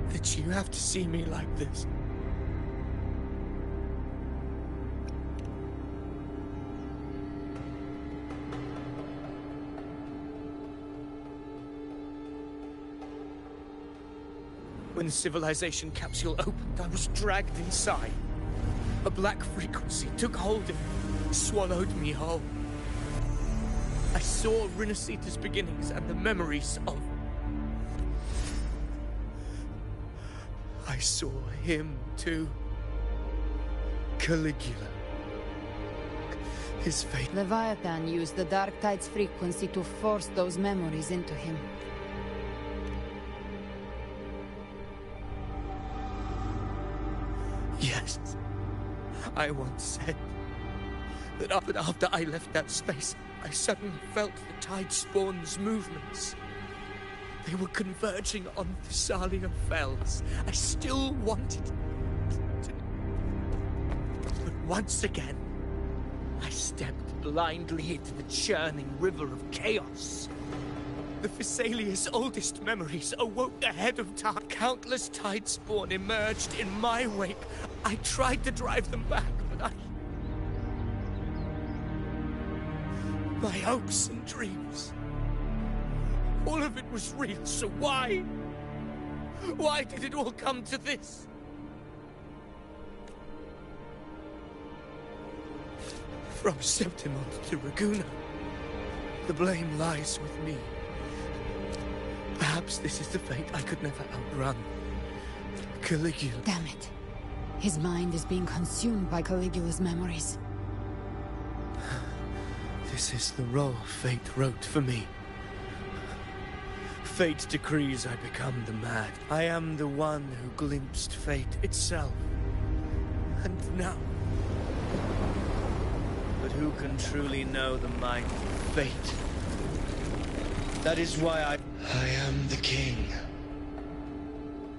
that you have to see me like this. When the civilization capsule opened, I was dragged inside. A black frequency took hold of me, swallowed me whole. I saw Rinasita's beginnings and the memories of... I saw him too. Caligula. His fate. Leviathan used the Dark Tide's frequency to force those memories into him. Yes. I once said that after I left that space, I suddenly felt the Tide Spawn's movements. They were converging on Thessalia Fells. I still wanted to... But once again, I stepped blindly into the churning river of chaos. The Thessalia's oldest memories awoke ahead of time. Countless Tide Spawn emerged in my wake. I tried to drive them back, but my hopes and dreams, all of it was real, so why? Why did it all come to this? From Septimont to Raguna, the blame lies with me. Perhaps this is the fate I could never outrun. Caligula. Damn it. His mind is being consumed by Caligula's memories. This is the role fate wrote for me. Fate decrees I become the mad. I am the one who glimpsed fate itself. And now... But who can truly know the mind of fate? That is why I am the king.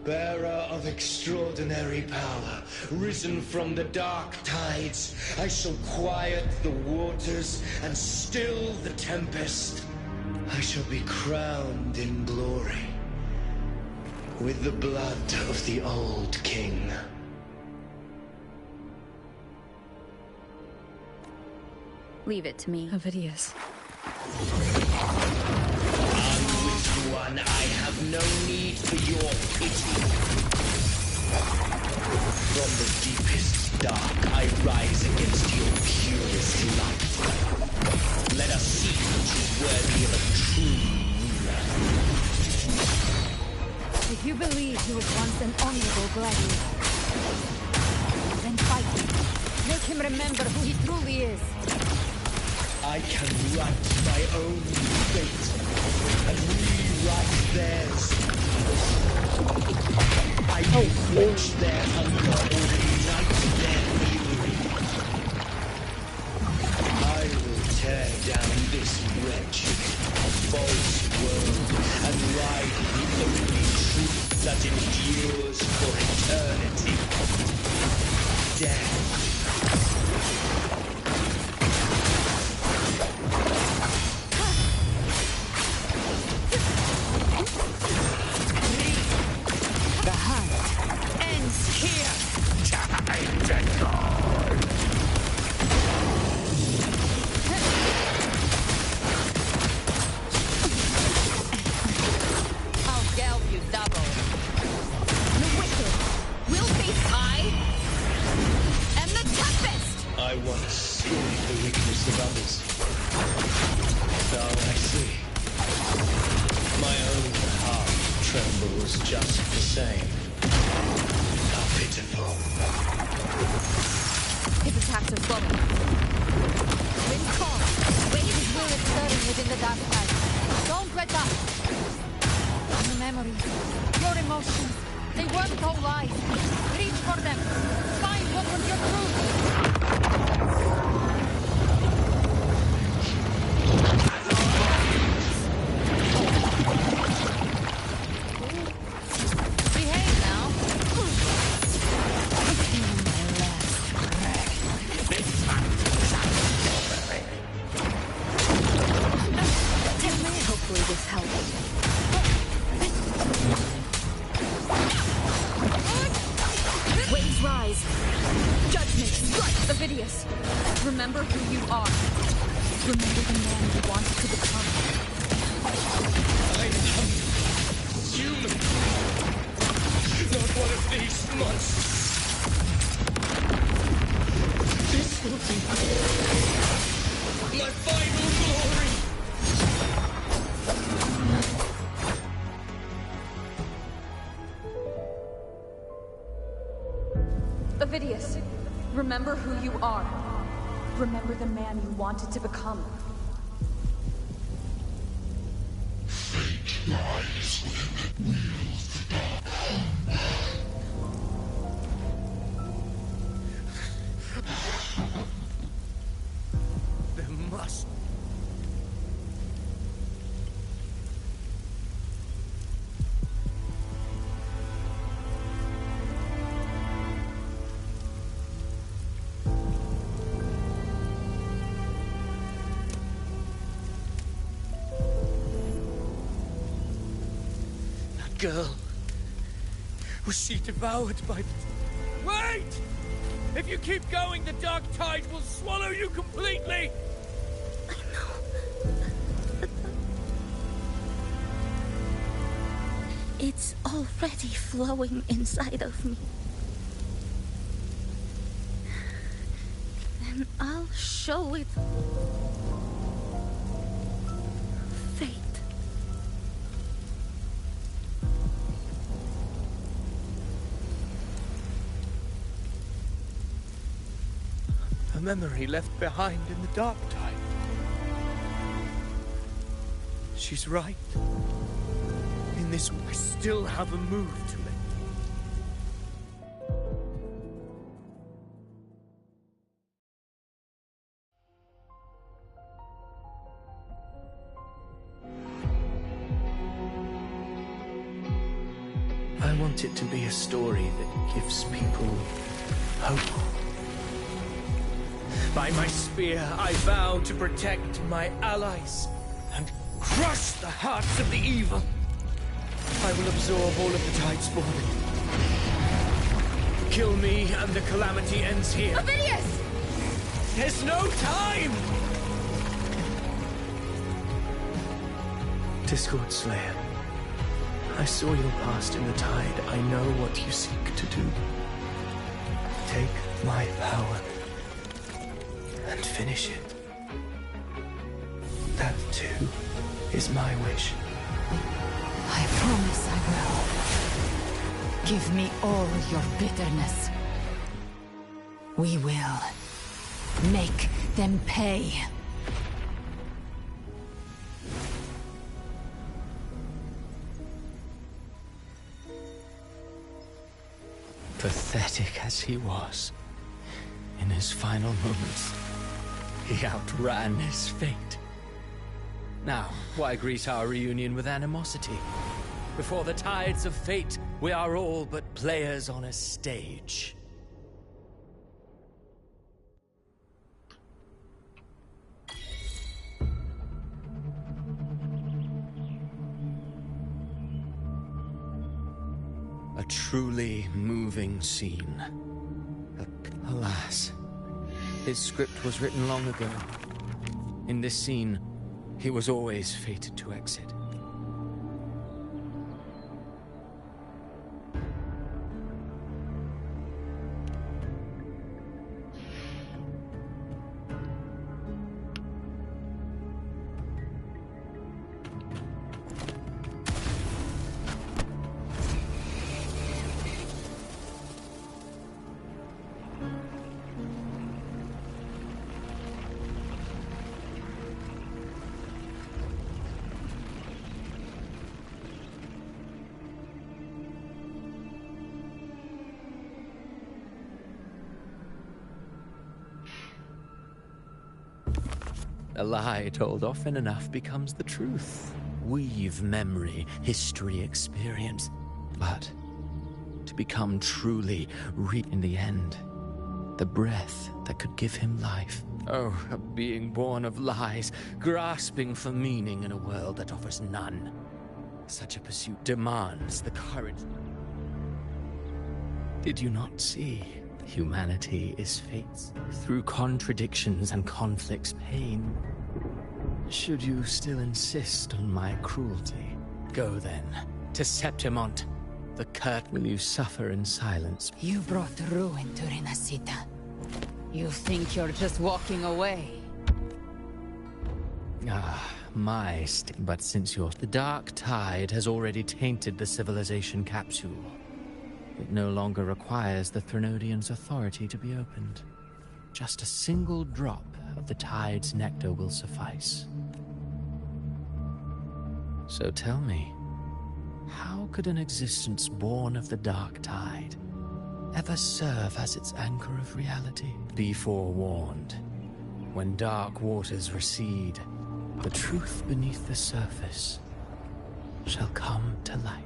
Bearer of extraordinary power, risen from the dark tides, I shall quiet the waters and still the tempest. I shall be crowned in glory with the blood of the old king. Leave it to me. Ovidius. One, I have no need for your pity. From the deepest dark, I rise against your purest light. Let us see which is worthy of a true ruler. If you believe he was once an honorable gladiator, then fight him. Make him remember who he truly is. I can write my own fate and rewrite theirs. I will quench their hunger or ignite their fury. I will tear down this wretched, false world and ride the only truth that endures for eternity. Death. rise. Judgment, strike! Avidius, remember who you are. Remember the man you wanted to become. I am human. Not one of these monsters. This will be my final glory. Avidius, remember who you are. Remember the man you wanted to become. Fate lies within the wheels of the dark. There must. Girl, was she devoured by... Wait! If you keep going, the dark tide will swallow you completely! It's already flowing inside of me. And I'll show it. Fate. A memory left behind in the dark tide. She's right. In this, I still have a move to make. I want it to be a story that gives people hope. By my spear, I vow to protect my allies and crush the hearts of the evil. I will absorb all of the tide's falling. Kill me and the calamity ends here. Avidius! There's no time! Discord Slayer, I saw your past in the tide. I know what you seek to do. Take my power and finish it. That, too, is my wish. I promise I will. Give me all your bitterness. We will make them pay. Pathetic as he was, in his final moments, he outran his fate. Now, why greet our reunion with animosity? Before the tides of fate, we are all but players on a stage. A truly moving scene. Alas, his script was written long ago. In this scene, he was always fated to exit. A lie told often enough becomes the truth. Weave memory, history, experience. But to become truly in the end, the breath that could give him life. Oh, a being born of lies, grasping for meaning in a world that offers none. Such a pursuit demands the courage. Did you not see? Humanity is fate's, through contradictions and conflicts pain. Should you still insist on my cruelty, go then to Septimont. The curse will you suffer in silence. You brought ruin to Renacita. You think you're just walking away? But since the dark tide has already tainted the civilization capsule, it no longer requires the Threnodians' authority to be opened. Just a single drop of the tide's nectar will suffice. So tell me, how could an existence born of the dark tide ever serve as its anchor of reality? Be forewarned. When dark waters recede, the truth beneath the surface shall come to light.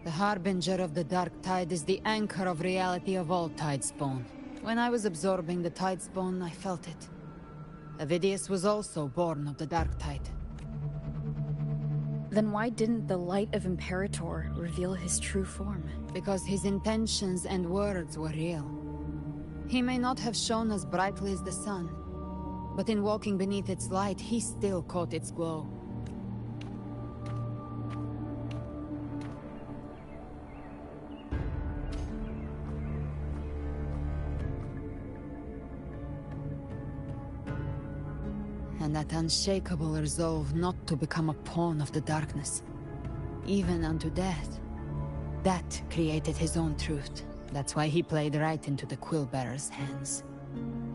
The Harbinger of the Dark Tide is the anchor of reality of all Tidespawn. When I was absorbing the Tidespawn, I felt it. Avidius was also born of the Dark Tide. Then why didn't the light of Imperator reveal his true form? Because his intentions and words were real. He may not have shone as brightly as the sun, but in walking beneath its light, he still caught its glow. And that unshakable resolve not to become a pawn of the darkness, even unto death. That created his own truth. That's why he played right into the Quillbearer's hands.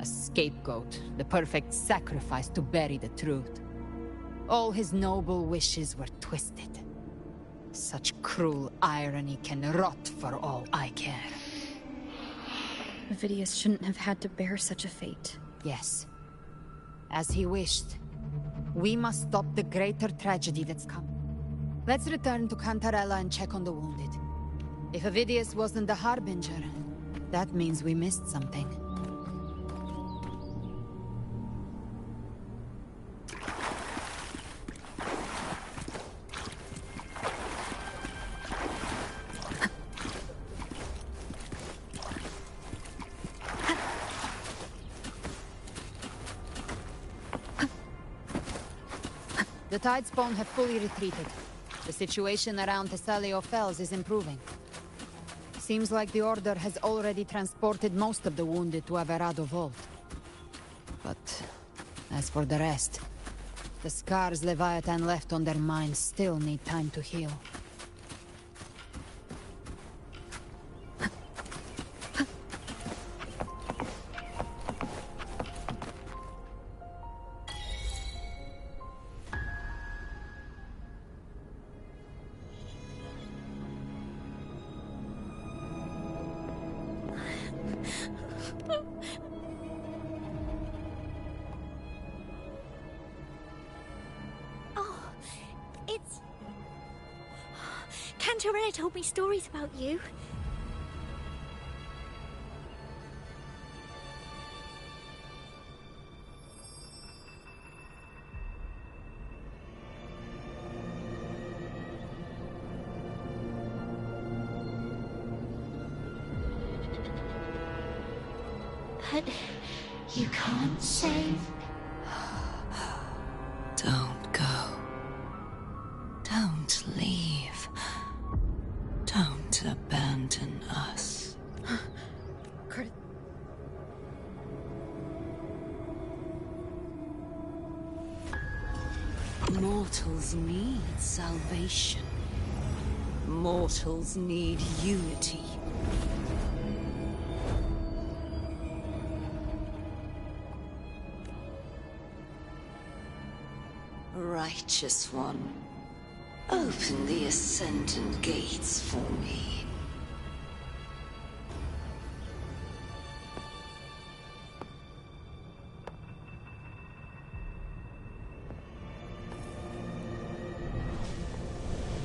A scapegoat, the perfect sacrifice to bury the truth. All his noble wishes were twisted. Such cruel irony can rot for all I care. Avidius shouldn't have had to bear such a fate. Yes. As he wished. We must stop the greater tragedy that's come. Let's return to Cantarella and check on the wounded. If Avidius wasn't the Harbinger, that means we missed something. The Tidespawn have fully retreated. The situation around Thessalio Fells is improving. Seems like the Order has already transported most of the wounded to Averado Vault. But as for the rest, the scars Leviathan left on their minds still need time to heal. Cantarella told me stories about you. But you can't save. Don't go. Don't leave. Don't abandon us. Mortals need salvation. Mortals need unity. Righteous One, open the Ascendant Gates for me.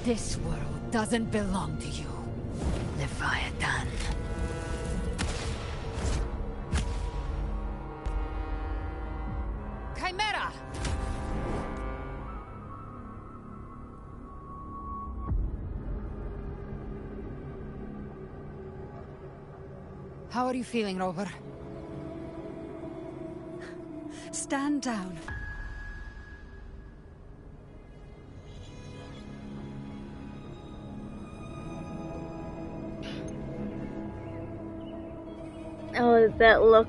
This world doesn't belong to you, Leviathan. Chimera! How are you feeling, Rover? Stand down. Oh, that look.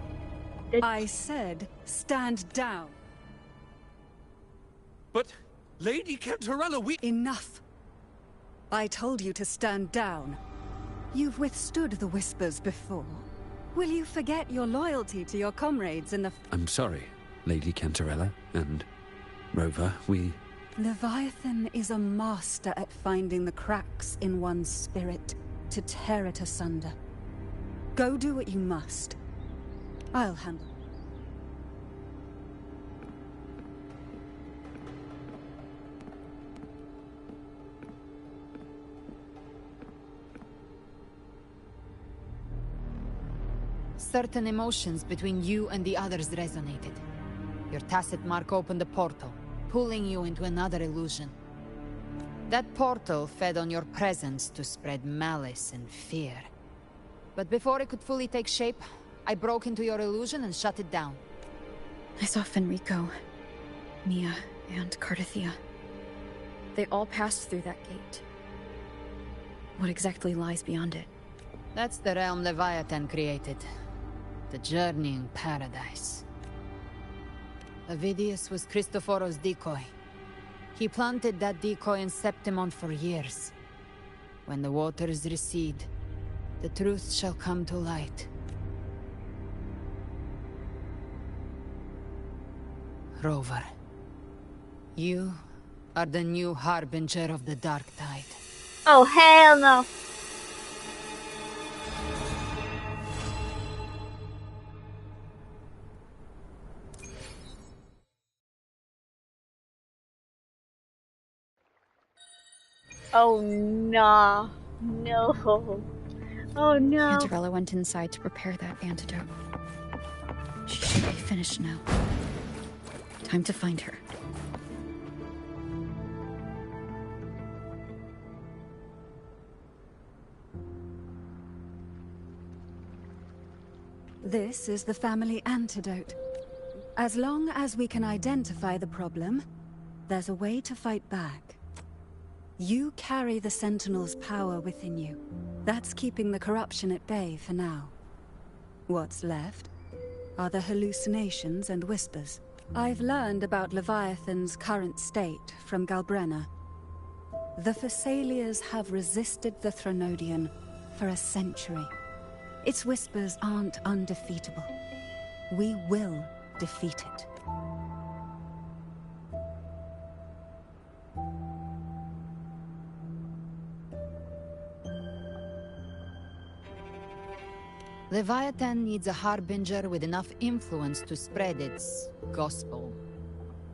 I said, stand down. But, Lady Cantarella, we— Enough. I told you to stand down. You've withstood the whispers before. Will you forget your loyalty to your comrades in the— I'm sorry, Lady Cantarella and Rover, we— Leviathan is a master at finding the cracks in one's spirit to tear it asunder. Go do what you must. I'll handle it. Certain emotions between you and the others resonated. Your tacit mark opened a portal, pulling you into another illusion. That portal fed on your presence to spread malice and fear. But before it could fully take shape, I broke into your illusion and shut it down. I saw Fenrico, Mia, and Cardathia. They all passed through that gate. What exactly lies beyond it? That's the realm Leviathan created. The journeying paradise. Avidius was Cristoforo's decoy. He planted that decoy in Septimon for years. When the waters recede, the truth shall come to light. Rover, you are the new harbinger of the Dark Tide. Oh, hell no. Oh, no. No. Oh, no. Cantarella went inside to prepare that antidote. She should be finished now. Time to find her. This is the family antidote. As long as we can identify the problem, there's a way to fight back. You carry the Sentinel's power within you. That's keeping the corruption at bay for now. What's left are the hallucinations and whispers. I've learned about Leviathan's current state from Galbrenna. The Thessalias have resisted the Thronodian for a century. Its whispers aren't undefeatable. We will defeat it. Leviathan needs a harbinger with enough influence to spread its gospel.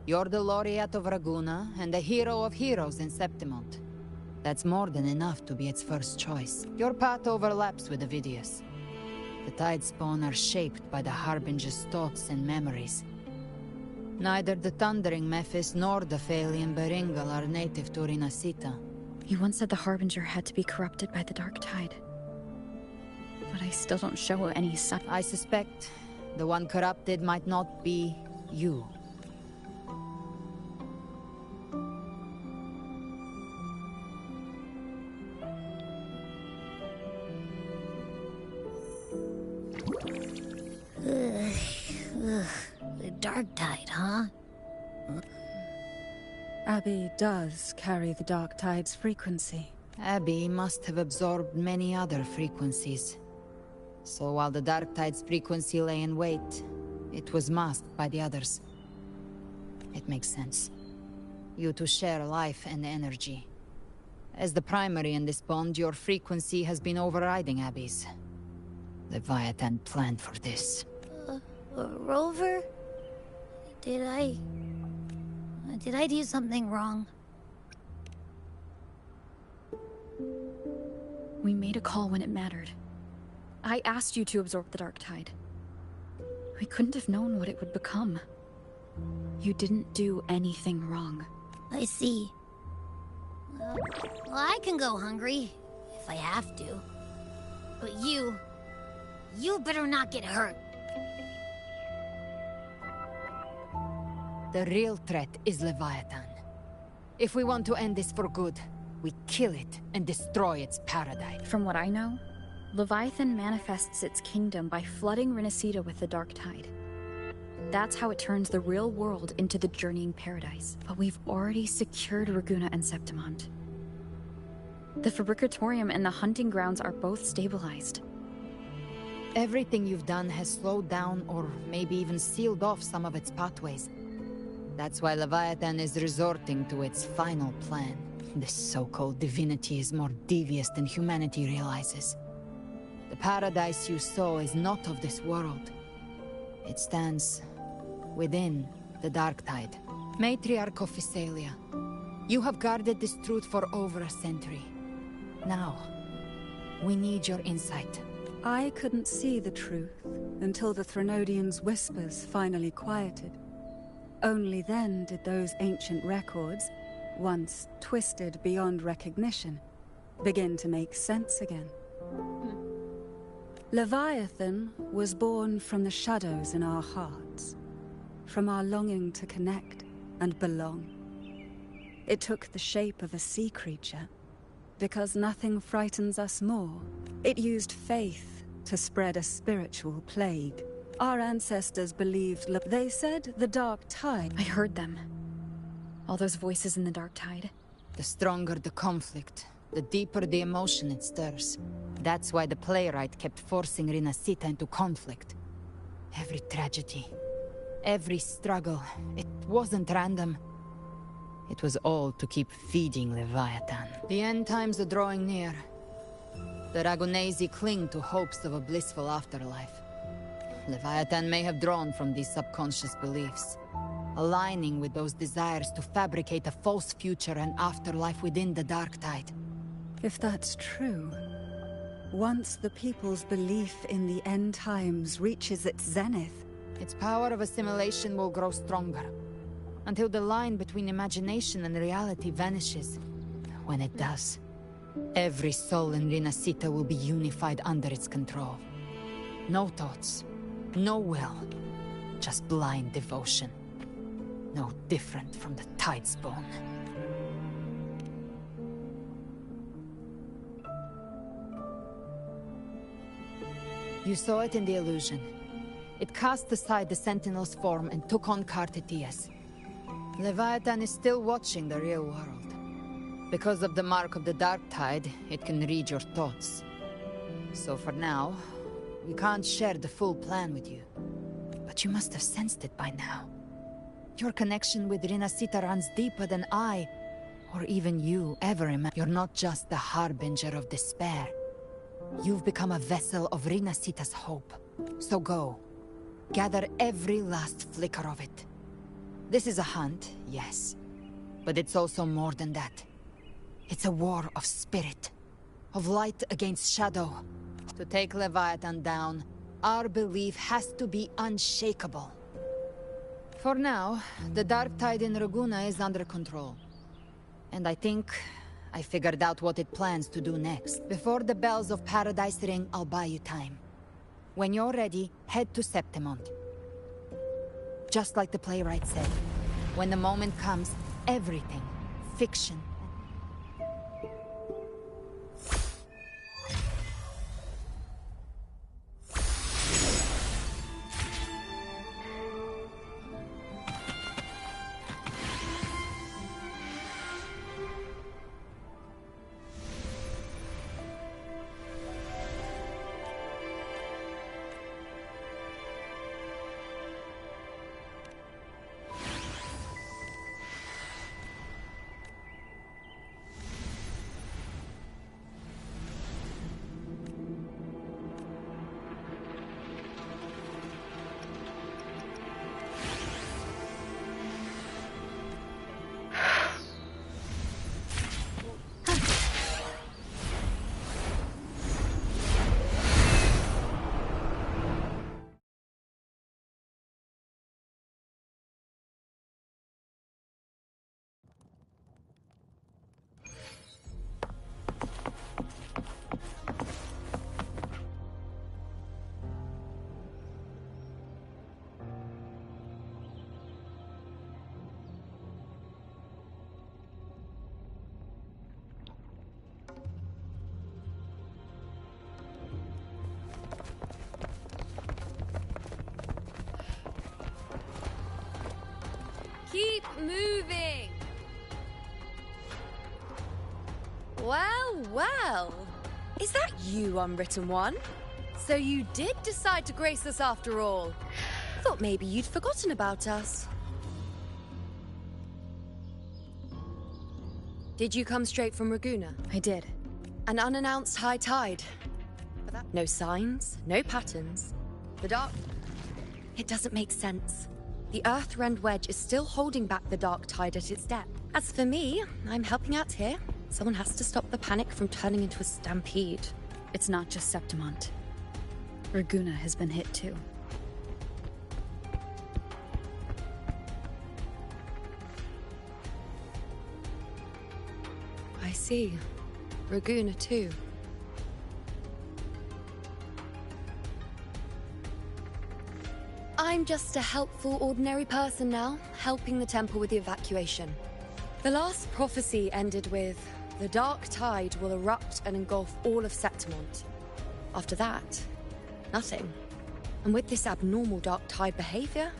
You're the laureate of Raguna and the hero of heroes in Septimont. That's more than enough to be its first choice. Your path overlaps with Avidius. The Tidespawn are shaped by the harbinger's thoughts and memories. Neither the Thundering Mephis nor the Phalian Beringal are native to Rinasita. You once said the harbinger had to be corrupted by the Dark Tide. But I still don't show any sign. I suspect the one corrupted might not be you. The Dark Tide, huh? Abby does carry the Dark Tide's frequency. Abby must have absorbed many other frequencies. So while the Dark Tide's frequency lay in wait, it was masked by the others. It makes sense. You two share life and energy. As the primary in this bond, your frequency has been overriding Abby's. Leviathan planned for this. Rover? Did I do something wrong? We made a call when it mattered. I asked you to absorb the dark tide. We couldn't have known what it would become. You didn't do anything wrong. I see. Well, I can go hungry, if I have to. But you better not get hurt. The real threat is Leviathan. If we want to end this for good, we kill it and destroy its paradise. From what I know, Leviathan manifests its kingdom by flooding Renacita with the dark tide. That's how it turns the real world into the journeying paradise. But we've already secured Raguna and Septimont. The Fabricatorium and the hunting grounds are both stabilized. Everything you've done has slowed down or maybe even sealed off some of its pathways. That's why Leviathan is resorting to its final plan. This so-called divinity is more devious than humanity realizes. The paradise you saw is not of this world. It stands within the dark tide. Matriarch of Physalia, you have guarded this truth for over a century. Now, we need your insight. I couldn't see the truth until the Threnodians' whispers finally quieted. Only then did those ancient records, once twisted beyond recognition, begin to make sense again. Leviathan was born from the shadows in our hearts, from our longing to connect and belong. It took the shape of a sea creature, because nothing frightens us more. It used faith to spread a spiritual plague. Our ancestors believed they said the dark tide. I heard them. All those voices in the dark tide. The stronger the conflict, the deeper the emotion it stirs. That's why the playwright kept forcing Renacita into conflict. Every tragedy, every struggle, it wasn't random. It was all to keep feeding Leviathan. The end times are drawing near. The Ragunesi cling to hopes of a blissful afterlife. Leviathan may have drawn from these subconscious beliefs, aligning with those desires to fabricate a false future and afterlife within the dark tide. If that's true, once the people's belief in the end times reaches its zenith, its power of assimilation will grow stronger, until the line between imagination and reality vanishes. When it does, every soul in Renacita will be unified under its control. No thoughts, no will, just blind devotion. No different from the Tidespawn. You saw it in the illusion. It cast aside the Sentinel's form and took on Cartetius. Leviathan is still watching the real world. Because of the mark of the Dark Tide, it can read your thoughts. So for now, we can't share the full plan with you. But you must have sensed it by now. Your connection with Renacita runs deeper than I, or even you, ever imagined. You're not just the harbinger of despair. You've become a vessel of Renacita's hope. So go. Gather every last flicker of it. This is a hunt, yes. But it's also more than that. It's a war of spirit. Of light against shadow. To take Leviathan down, our belief has to be unshakable. For now, the dark tide in Raguna is under control. And I think I figured out what it plans to do next. Before the bells of Paradise ring, I'll buy you time. When you're ready, head to Septimont. Just like the playwright said, when the moment comes, everything, fiction, Keep moving! Well, well. Is that you, Unwritten One? So you did decide to grace us after all. Thought maybe you'd forgotten about us. Did you come straight from Raguna? I did. An unannounced high tide. No signs, no patterns. The dark... It doesn't make sense. The Earthrend Wedge is still holding back the dark tide at its depth. As for me, I'm helping out here. Someone has to stop the panic from turning into a stampede. It's not just Septimont. Raguna has been hit too. I see. Raguna too. I'm just a helpful, ordinary person now, helping the temple with the evacuation. The last prophecy ended with, the dark tide will erupt and engulf all of Septimont. After that, nothing. And with this abnormal dark tide behavior,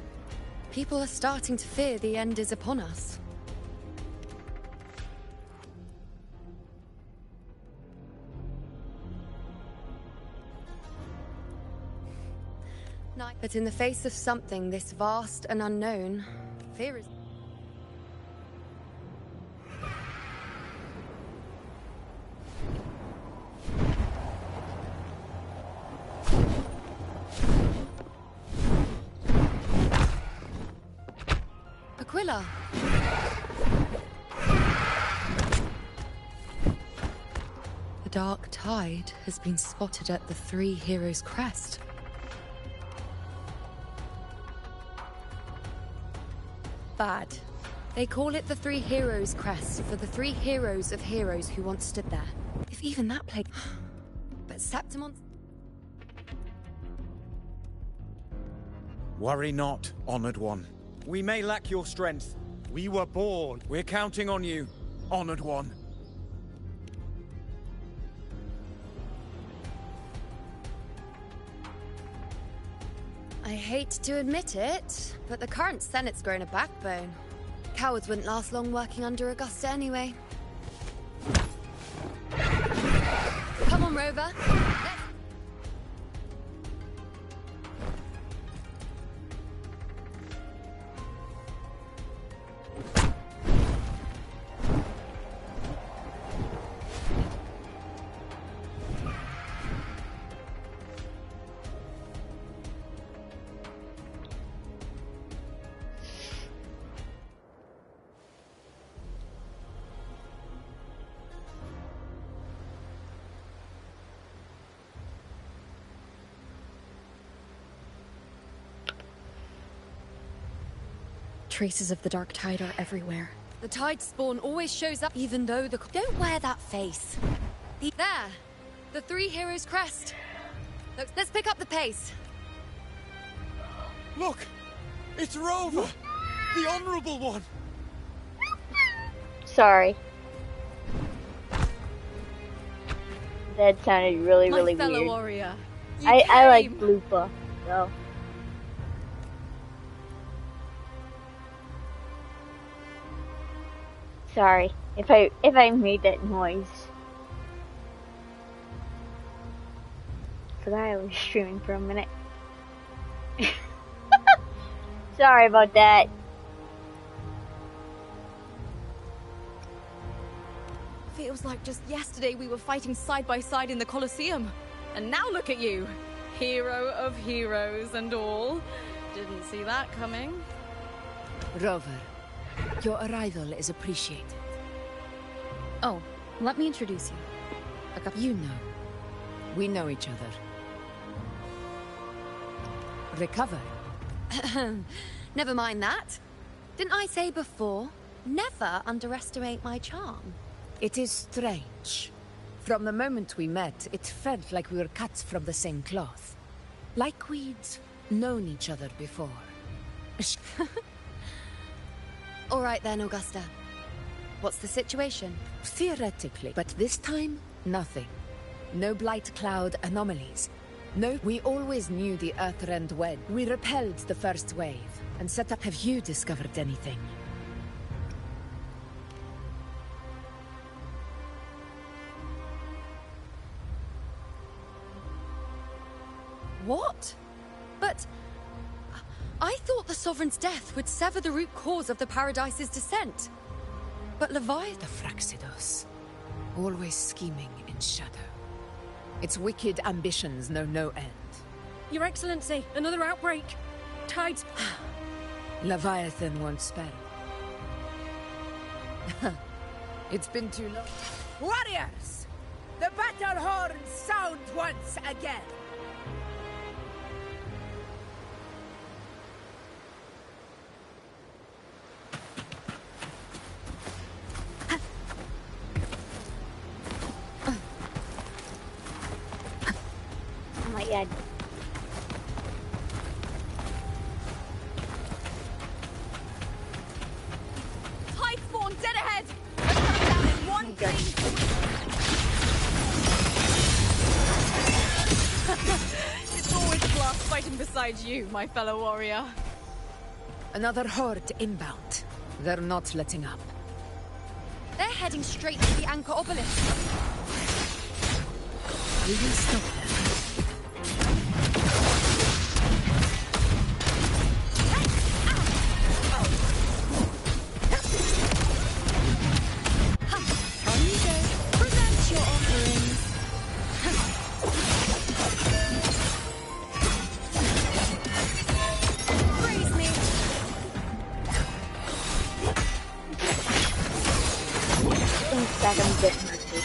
people are starting to fear the end is upon us. But in the face of something this vast and unknown, fear is... Aquila! The dark tide has been spotted at the Three Heroes' Crest. Bad. They call it the Three Heroes' Crest for the three heroes of heroes who once stood there. If even that plague... But Septimont... Worry not, Honored One. We may lack your strength. We were born. We're counting on you, Honored One. I hate to admit it, but the current Senate's grown a backbone. Cowards wouldn't last long working under Augusta anyway. Come on, Rover. Traces of the dark tide are everywhere. The tide spawn always shows up even though the... Don't wear that face. There! The Three Heroes' Crest. Let's pick up the pace. Look! It's Rover! The Honorable One! Sorry. That sounded really, really My fellow weird. warrior. I like Bloopa, so... Sorry if I made that noise. Forgot I was streaming for a minute. Sorry about that. Feels like just yesterday we were fighting side by side in the Colosseum. And now look at you. Hero of heroes and all. Didn't see that coming. Rover, your arrival is appreciated. Oh, let me introduce you. You know. We know each other. Recover. Never mind that. Didn't I say before, never underestimate my charm? It is strange. From the moment we met, it felt like we were cut from the same cloth. Like we'd known each other before. All right then, Augusta. What's the situation? Theoretically, but this time, nothing. No blight cloud anomalies. No, we always knew the Earthrend Wedge. We repelled the first wave and set up. Have you discovered anything? What? But I thought the Sovereign's death would sever the root cause of the Paradise's descent. But Leviathan... The Fraxidos. Always scheming in shadow. Its wicked ambitions know no end. Your Excellency, another outbreak. Tides... Leviathan won't spare. It's been too long. Warriors! The battle horns sound once again! Oh my god. Tide spawn dead ahead! Let's come down in one clean... It's always a blast fighting beside you, my fellow warrior. Another horde inbound. They're not letting up. They're heading straight to the Anchor Obelisk. We will stop them. Present your offerings. Praise me. In second bit mercy.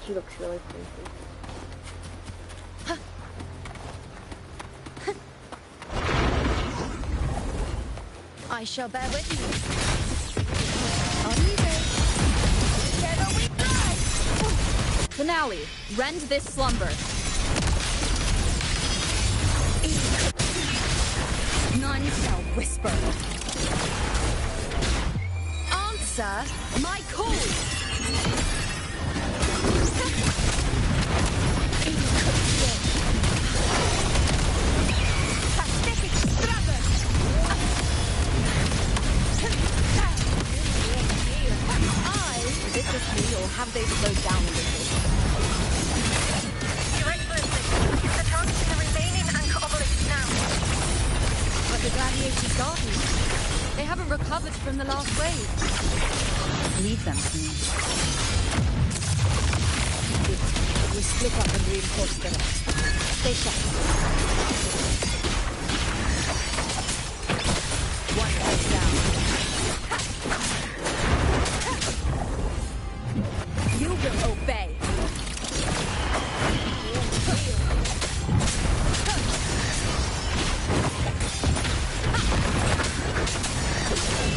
She looks really creepy. I shall bear witness. Finale, rend this slumber. None shall whisper. Answer my call. Pacific struggle. Is it just me, or have they slowed down a little? Your Excellency, the target is the remaining Anchor Obelisk now. But the Gladiator's Garden, they haven't recovered from the last wave. Leave them to me. We split up and reinforce the rest. Stay sharp. One head down. You will obey.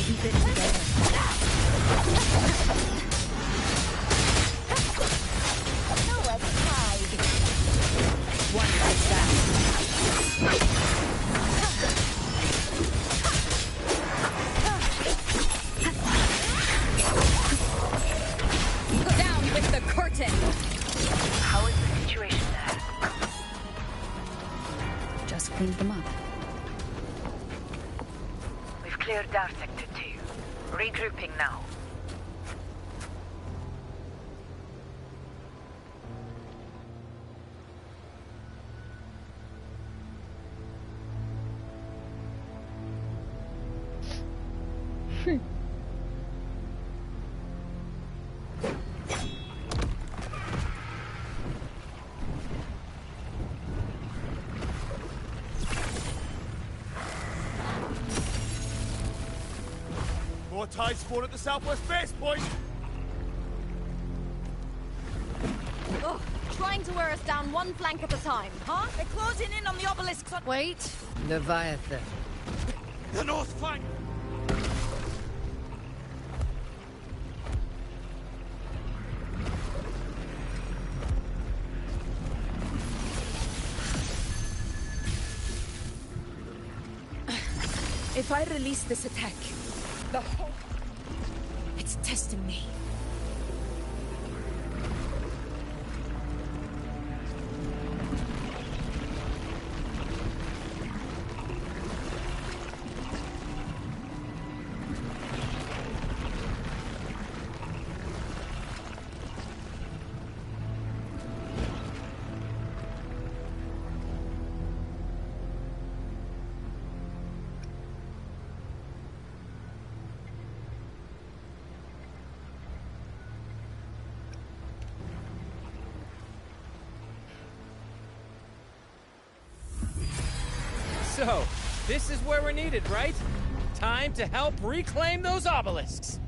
Keep it together. Nowhere to hide. One head down. Down with the curtain. How is the situation there? Just cleaned them up. We've cleared our sector 2. Regrouping now. More tide spawn at the southwest base point. Ugh, trying to wear us down one flank at a time, huh? They're closing in on the obelisks. Wait. Leviathan. The north flank. If I release this attack, the whole... It's testing me. So, this is where we're needed, right? Time to help reclaim those obelisks.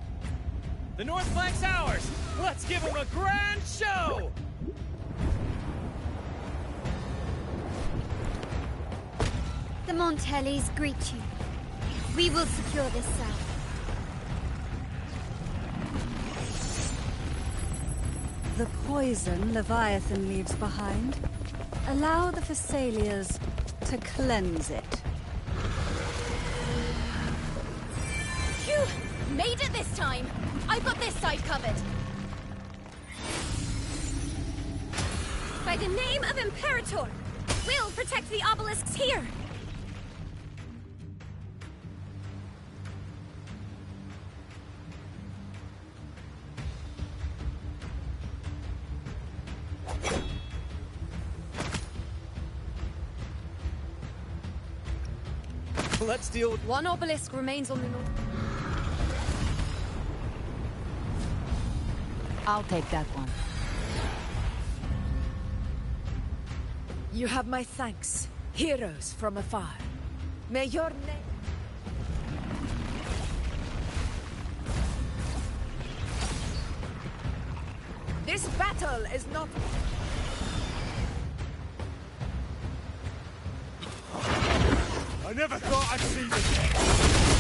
The North Flank's ours! Let's give them a grand show! The Montellis greet you. We will secure this cell. The poison Leviathan leaves behind, allow the Thessalias to cleanse it. Phew! Made it this time! I've got this side covered! By the name of Imperator, we'll protect the obelisks here! Let's deal with... One obelisk remains on the north. I'll take that one. You have my thanks, heroes from afar. May your name... This battle is not... I never thought I'd see this.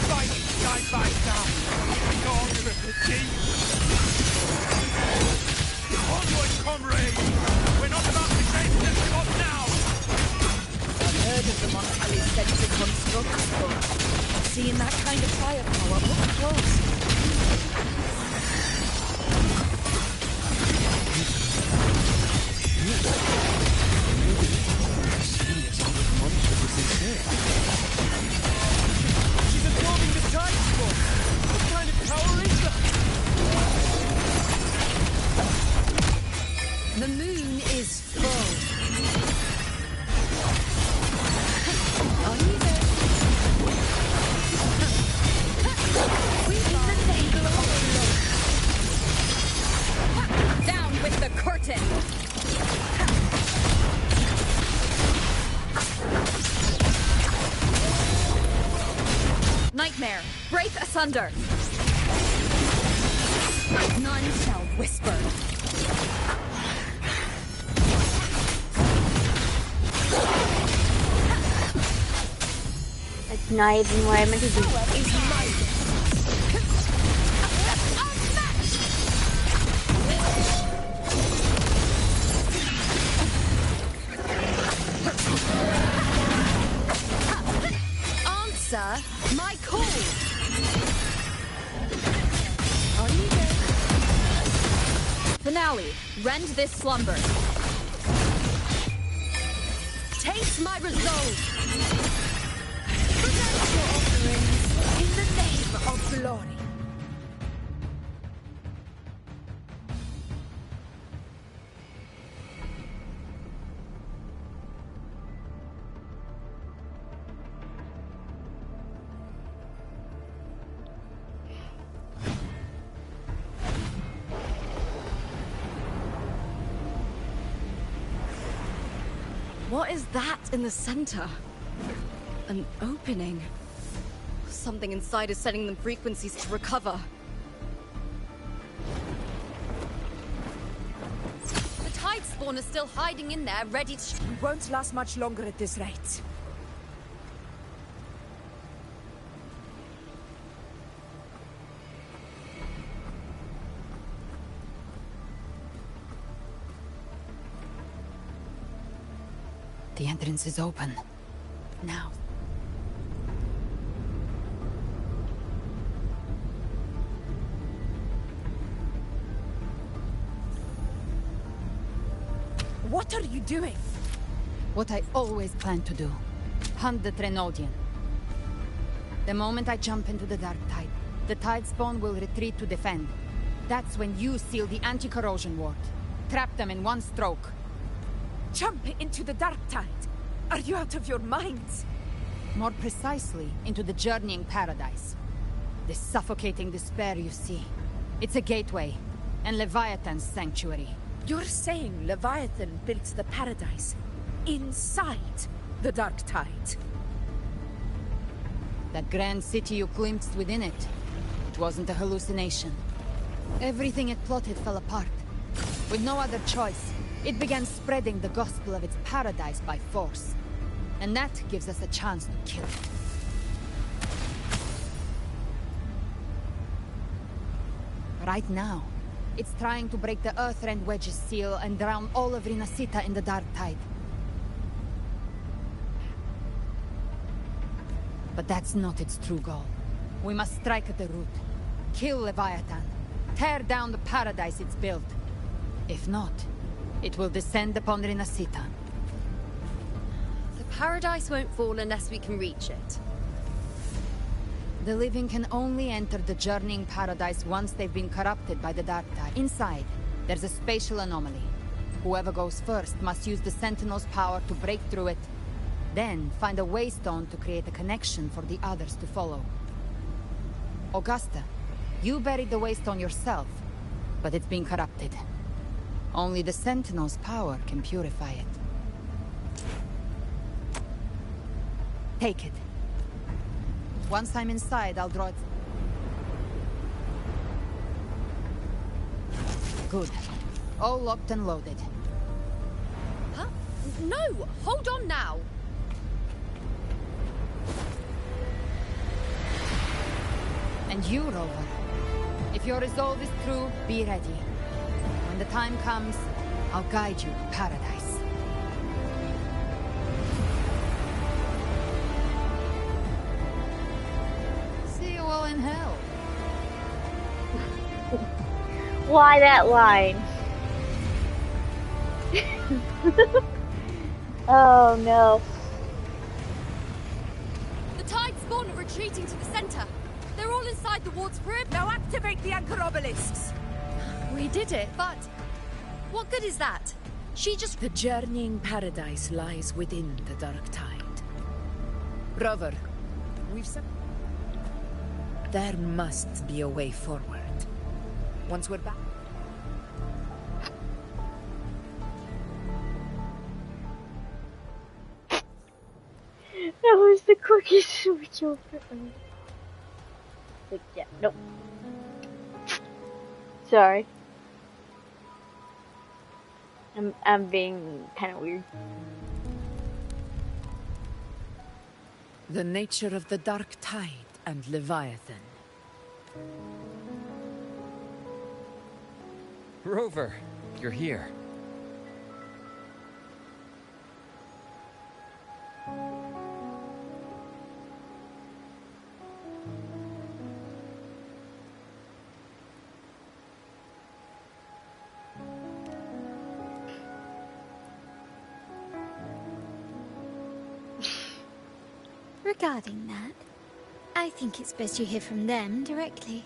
Fighting side by side. The order of the deep. Onward, comrades! We're not about to change this spot now! I've heard of the Montellis sensor constructs, but seeing that kind of firepower up close. She's absorbing the tide force! What kind of power is that? The moon is full. On you go. We in the name of the Lord. Down with the curtain! Nightmare, break asunder! None shall whisper. That's not even what I meant to do. Answer my call! Finale, rend this slumber. Taste my resolve! Present your offerings in the name of glory. What is that in the center? An opening. Something inside is sending them frequencies to recover. The tide spawn is still hiding in there, ready to... We won't last much longer at this rate. The entrance is open. Now. What are you doing? What I always planned to do. Hunt the Trenodian. The moment I jump into the Dark Tide, the Tide Spawn will retreat to defend. That's when you seal the anti-corrosion ward. Trap them in one stroke. Jump into the Dark Tide! Are you out of your minds? More precisely, into the journeying paradise. The suffocating despair you see. It's a gateway, and Leviathan's sanctuary. You're saying Leviathan built the paradise inside the Dark Tide? That grand city you glimpsed within it, it wasn't a hallucination. Everything it plotted fell apart. With no other choice, it began spreading the gospel of its paradise by force. And that gives us a chance to kill it. Right now, it's trying to break the Earthrend Wedge's seal and drown all of Rinasita in the Dark Tide. But that's not its true goal. We must strike at the root. Kill Leviathan. Tear down the paradise it's built. If not, it will descend upon Rinasita. The paradise won't fall unless we can reach it. The living can only enter the journeying paradise once they've been corrupted by the Dark Tide. Inside, there's a spatial anomaly. Whoever goes first must use the Sentinel's power to break through it, then find a waystone to create a connection for the others to follow. Augusta, you buried the waystone yourself, but it's been corrupted. Only the Sentinel's power can purify it. Take it. Once I'm inside, I'll draw it. Good. All locked and loaded. Huh? No! Hold on now! And you, Rover. If your resolve is true, be ready. When the time comes, I'll guide you to paradise. See you all in hell. Why that line? Oh no. The tide spawn are retreating to the center. They're all inside the ward's rib. Now activate the anchor obelisks. We did it, but what good is that? She just... The journeying paradise lies within the Dark Tide. Rover, we've said... There must be a way forward. Once we're back... That was the quickest switch over. Yeah, nope. Sorry. I'm being kind of weird. The nature of the Dark Tide and Leviathan. Rover, you're here. Regarding that, I think it's best you hear from them directly.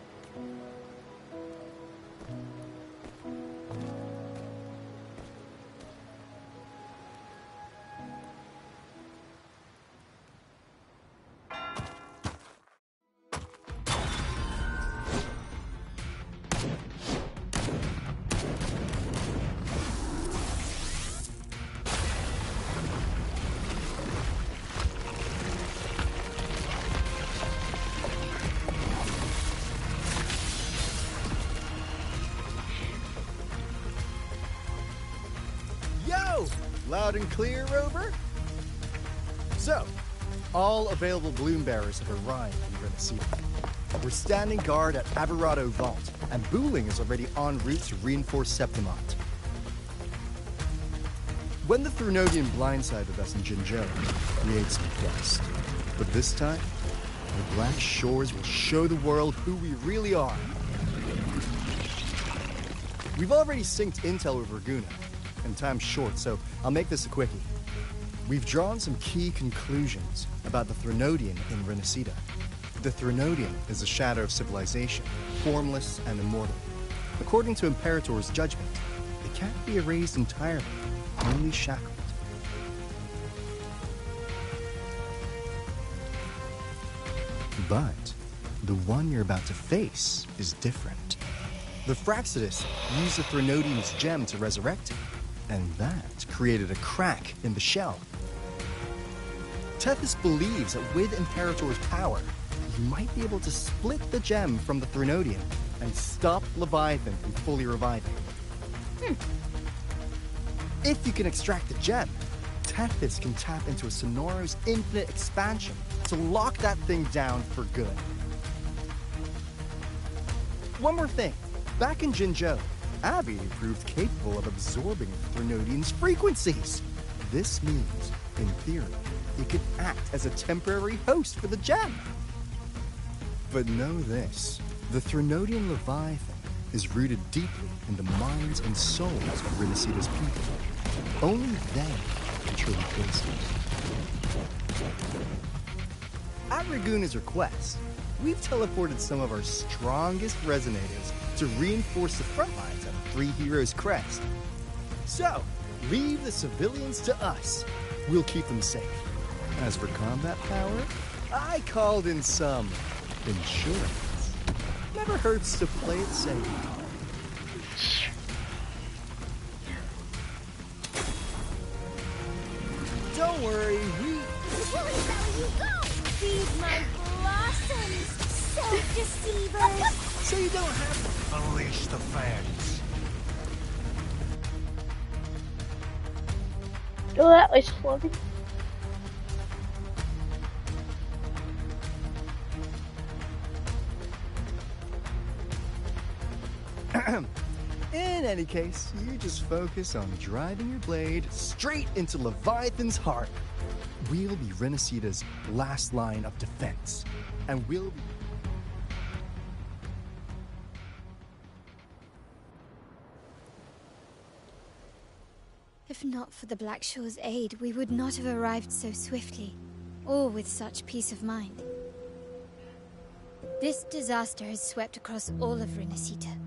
Loud and clear, Rover? So, all available bloom bearers have arrived in Rinasita. We're standing guard at Averado Vault, and Wuthing is already en route to reinforce Septimont. When the Threnodian blindsided us in Jinzhou, we ate some dust. But this time, the Black Shores will show the world who we really are. We've already synced intel with Raguna, and time's short, so I'll make this a quickie. We've drawn some key conclusions about the Threnodian in Rinasita. The Threnodian is a shadow of civilization, formless and immortal. According to Imperator's judgment, it can't be erased entirely, only shackled. But the one you're about to face is different. The Fraxidus used the Threnodian's gem to resurrect it, and that created a crack in the shell. Tethys believes that with Imperator's power, you might be able to split the gem from the Threnodian and stop Leviathan from fully reviving. If you can extract the gem, Tethys can tap into a Sonoro's infinite expansion to lock that thing down for good. One more thing. Back in Jinzhou, Abby proved capable of absorbing the Threnodian's frequencies. This means, in theory, it could act as a temporary host for the gem. But know this, the Threnodian Leviathan is rooted deeply in the minds and souls of Renicida's people. Only they can truly face it. At Raguna's request, we've teleported some of our strongest resonators to reinforce the front lines of the Three Heroes crest. So, leave the civilians to us. We'll keep them safe. As for combat power, I called in some insurance. Never hurts to play it safe. Don't worry, Feed my blossoms, self-deceivers! So you don't have to unleash the fans. Oh, that was floating. In any case, you just focus on driving your blade straight into Leviathan's heart. We'll be Renicida's last line of defense, and we'll be... If not for the Black Shore's aid, we would not have arrived so swiftly, or with such peace of mind. This disaster has swept across all of Renicida.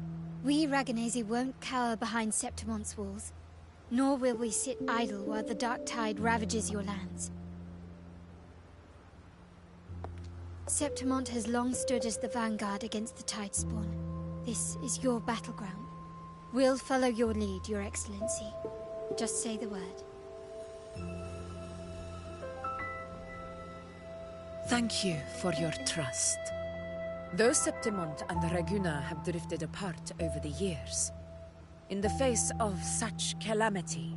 We Ragunasi won't cower behind Septimon's walls, nor will we sit idle while the dark tide ravages your lands. Septimont has long stood as the vanguard against the tide spawn. This is your battleground. We'll follow your lead, Your Excellency. Just say the word. Thank you for your trust. Though Septimont and Raguna have drifted apart over the years, in the face of such calamity,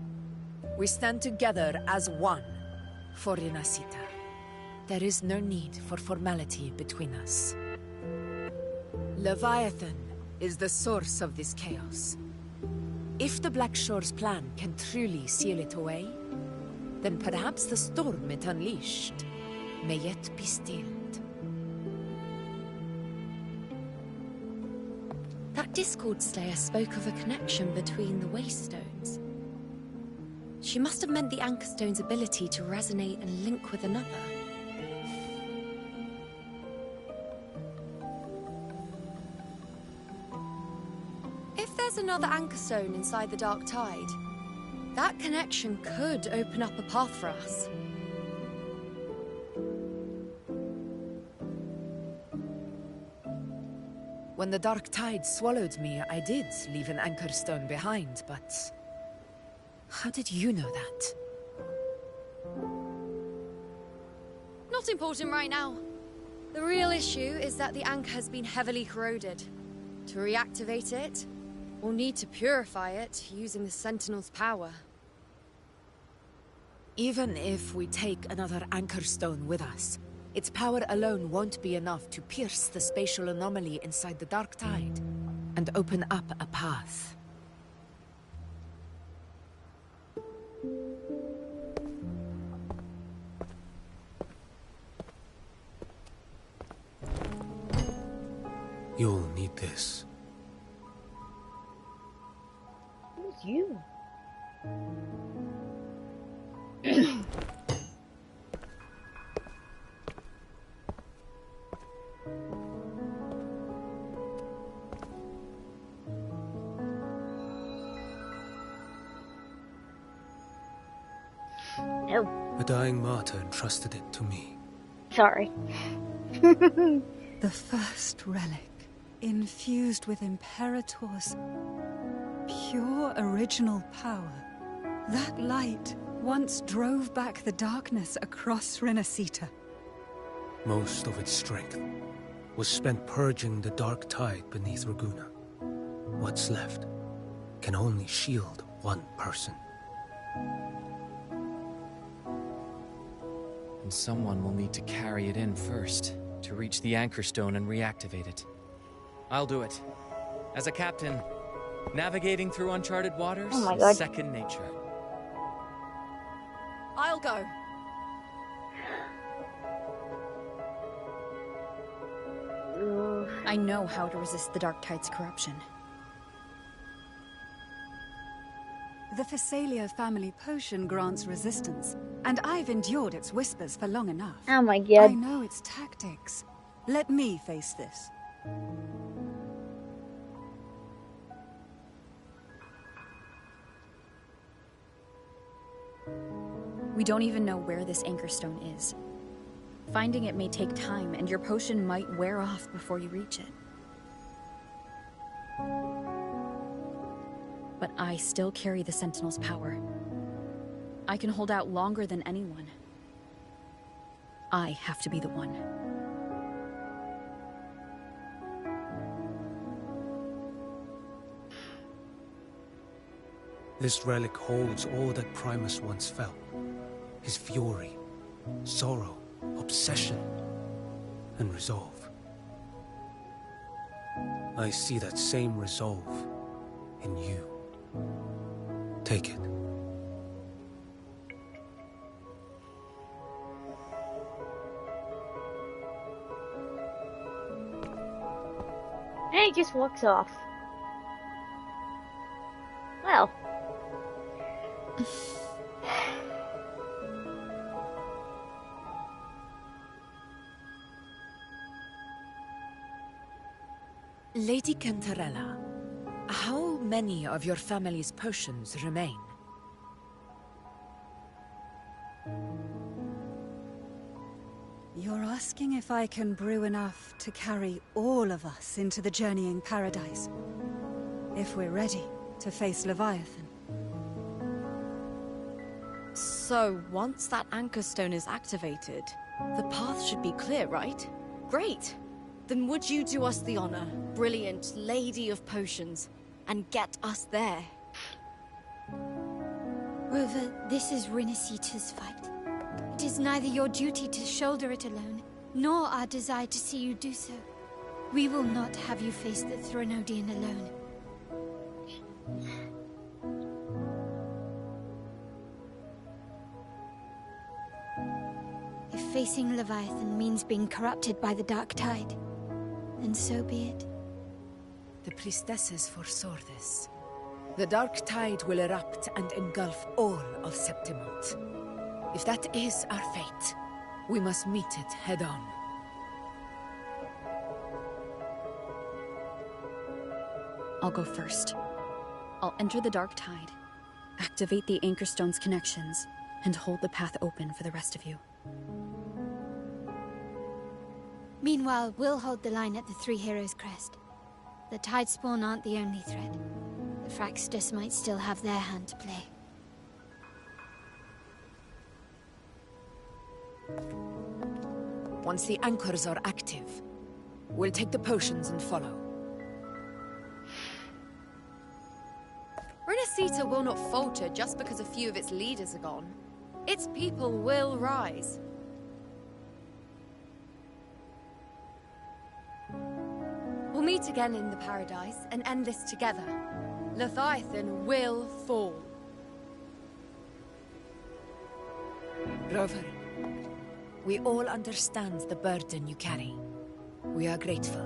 we stand together as one for Renacita. There is no need for formality between us. Leviathan is the source of this chaos. If the Black Shore's plan can truly seal it away, then perhaps the storm it unleashed may yet be stilled. That Discord Slayer spoke of a connection between the Waystones. She must have meant the Anchor Stone's ability to resonate and link with another. If there's another Anchor Stone inside the Dark Tide, that connection could open up a path for us. When the Dark Tide swallowed me, I did leave an Anchor Stone behind, but... how did you know that? Not important right now. The real issue is that the anchor has been heavily corroded. To reactivate it, we'll need to purify it using the Sentinel's power. Even if we take another Anchor Stone with us, its power alone won't be enough to pierce the spatial anomaly inside the Dark Tide and open up a path. You'll need this. Who's you? No. A dying martyr entrusted it to me. Sorry. The first relic, infused with Imperator's pure original power. That light once drove back the darkness across Renacita. Most of its strength was spent purging the dark tide beneath Raguuna. What's left can only shield one person. And someone will need to carry it in first, to reach the anchor stone and reactivate it. I'll do it. As a captain, navigating through uncharted waters is second nature. I'll go. I know how to resist the Dark Tide's corruption. The Phasalia family potion grants resistance, and I've endured its whispers for long enough. Oh my god. I know its tactics. Let me face this. We don't even know where this anchor stone is. Finding it may take time, and your potion might wear off before you reach it. But I still carry the Sentinel's power. I can hold out longer than anyone. I have to be the one. This relic holds all that Primus once felt. His fury, sorrow, obsession, and resolve. I see that same resolve in you. Take it. And he just walks off. Well. Lady Cantarella, how many of your family's potions remain? You're asking if I can brew enough to carry all of us into the journeying paradise. If we're ready to face Leviathan. So, once that anchor stone is activated, the path should be clear, right? Great! Then would you do us the honor, brilliant Lady of Potions, and get us there? Rover, this is Renacita's fight. It is neither your duty to shoulder it alone, nor our desire to see you do so. We will not have you face the Threnodian alone. If facing Leviathan means being corrupted by the Dark Tide, then so be it. The priestesses foresaw this. The Dark Tide will erupt and engulf all of Septimont. If that is our fate, we must meet it head-on. I'll go first. I'll enter the Dark Tide, activate the Anchor Stone's connections, and hold the path open for the rest of you. Meanwhile, we'll hold the line at the Three Heroes Crest. The Tidespawn aren't the only threat. The Fraxtus might still have their hand to play. Once the anchors are active, we'll take the potions and follow. Renacita will not falter just because a few of its leaders are gone. Its people will rise. We'll meet again in the Paradise and end this together. Leviathan will fall. Rover, we all understand the burden you carry. We are grateful.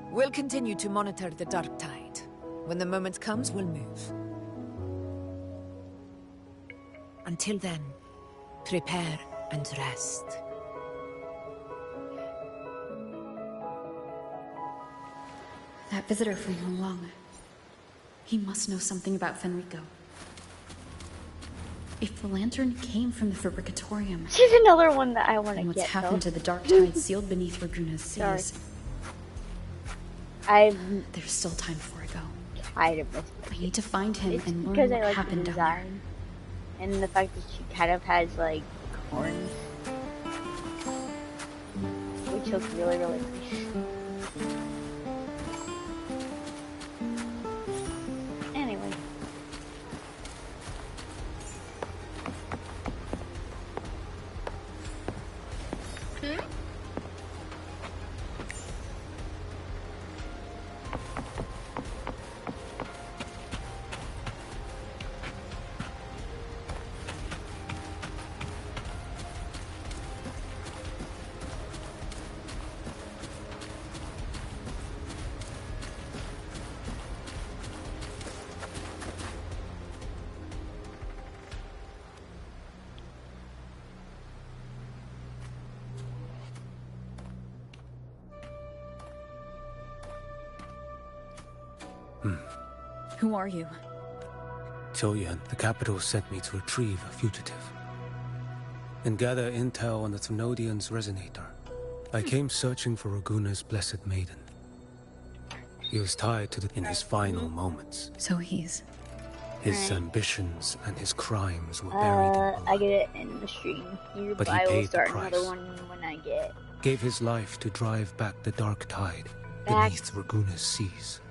We'll continue to monitor the Dark Tide. When the moment comes, we'll move. Until then, prepare and rest. That visitor from Hulong. He must know something about Fenrico. If the lantern came from the Fabricatorium... She's another one that I want to get, what's happened though. to the Dark Tide sealed beneath Raguuna's seas... There's still time before I go. Tired of this. I need to find him It's and learn because what I like happened the down there. design. And the fact that she kind of has, like, horns. took really, really nice. Anyway. Who are you? Choyan, the capital sent me to retrieve a fugitive and gather intel on the Thenodian's resonator. I came searching for Raguna's blessed maiden. He was tied to in his final moments. So he's... His ambitions and his crimes were buried in blood. I get it in the stream. But he I will paid the start price. another one when I get Gave his life to drive back the dark tide beneath Raguna's seas.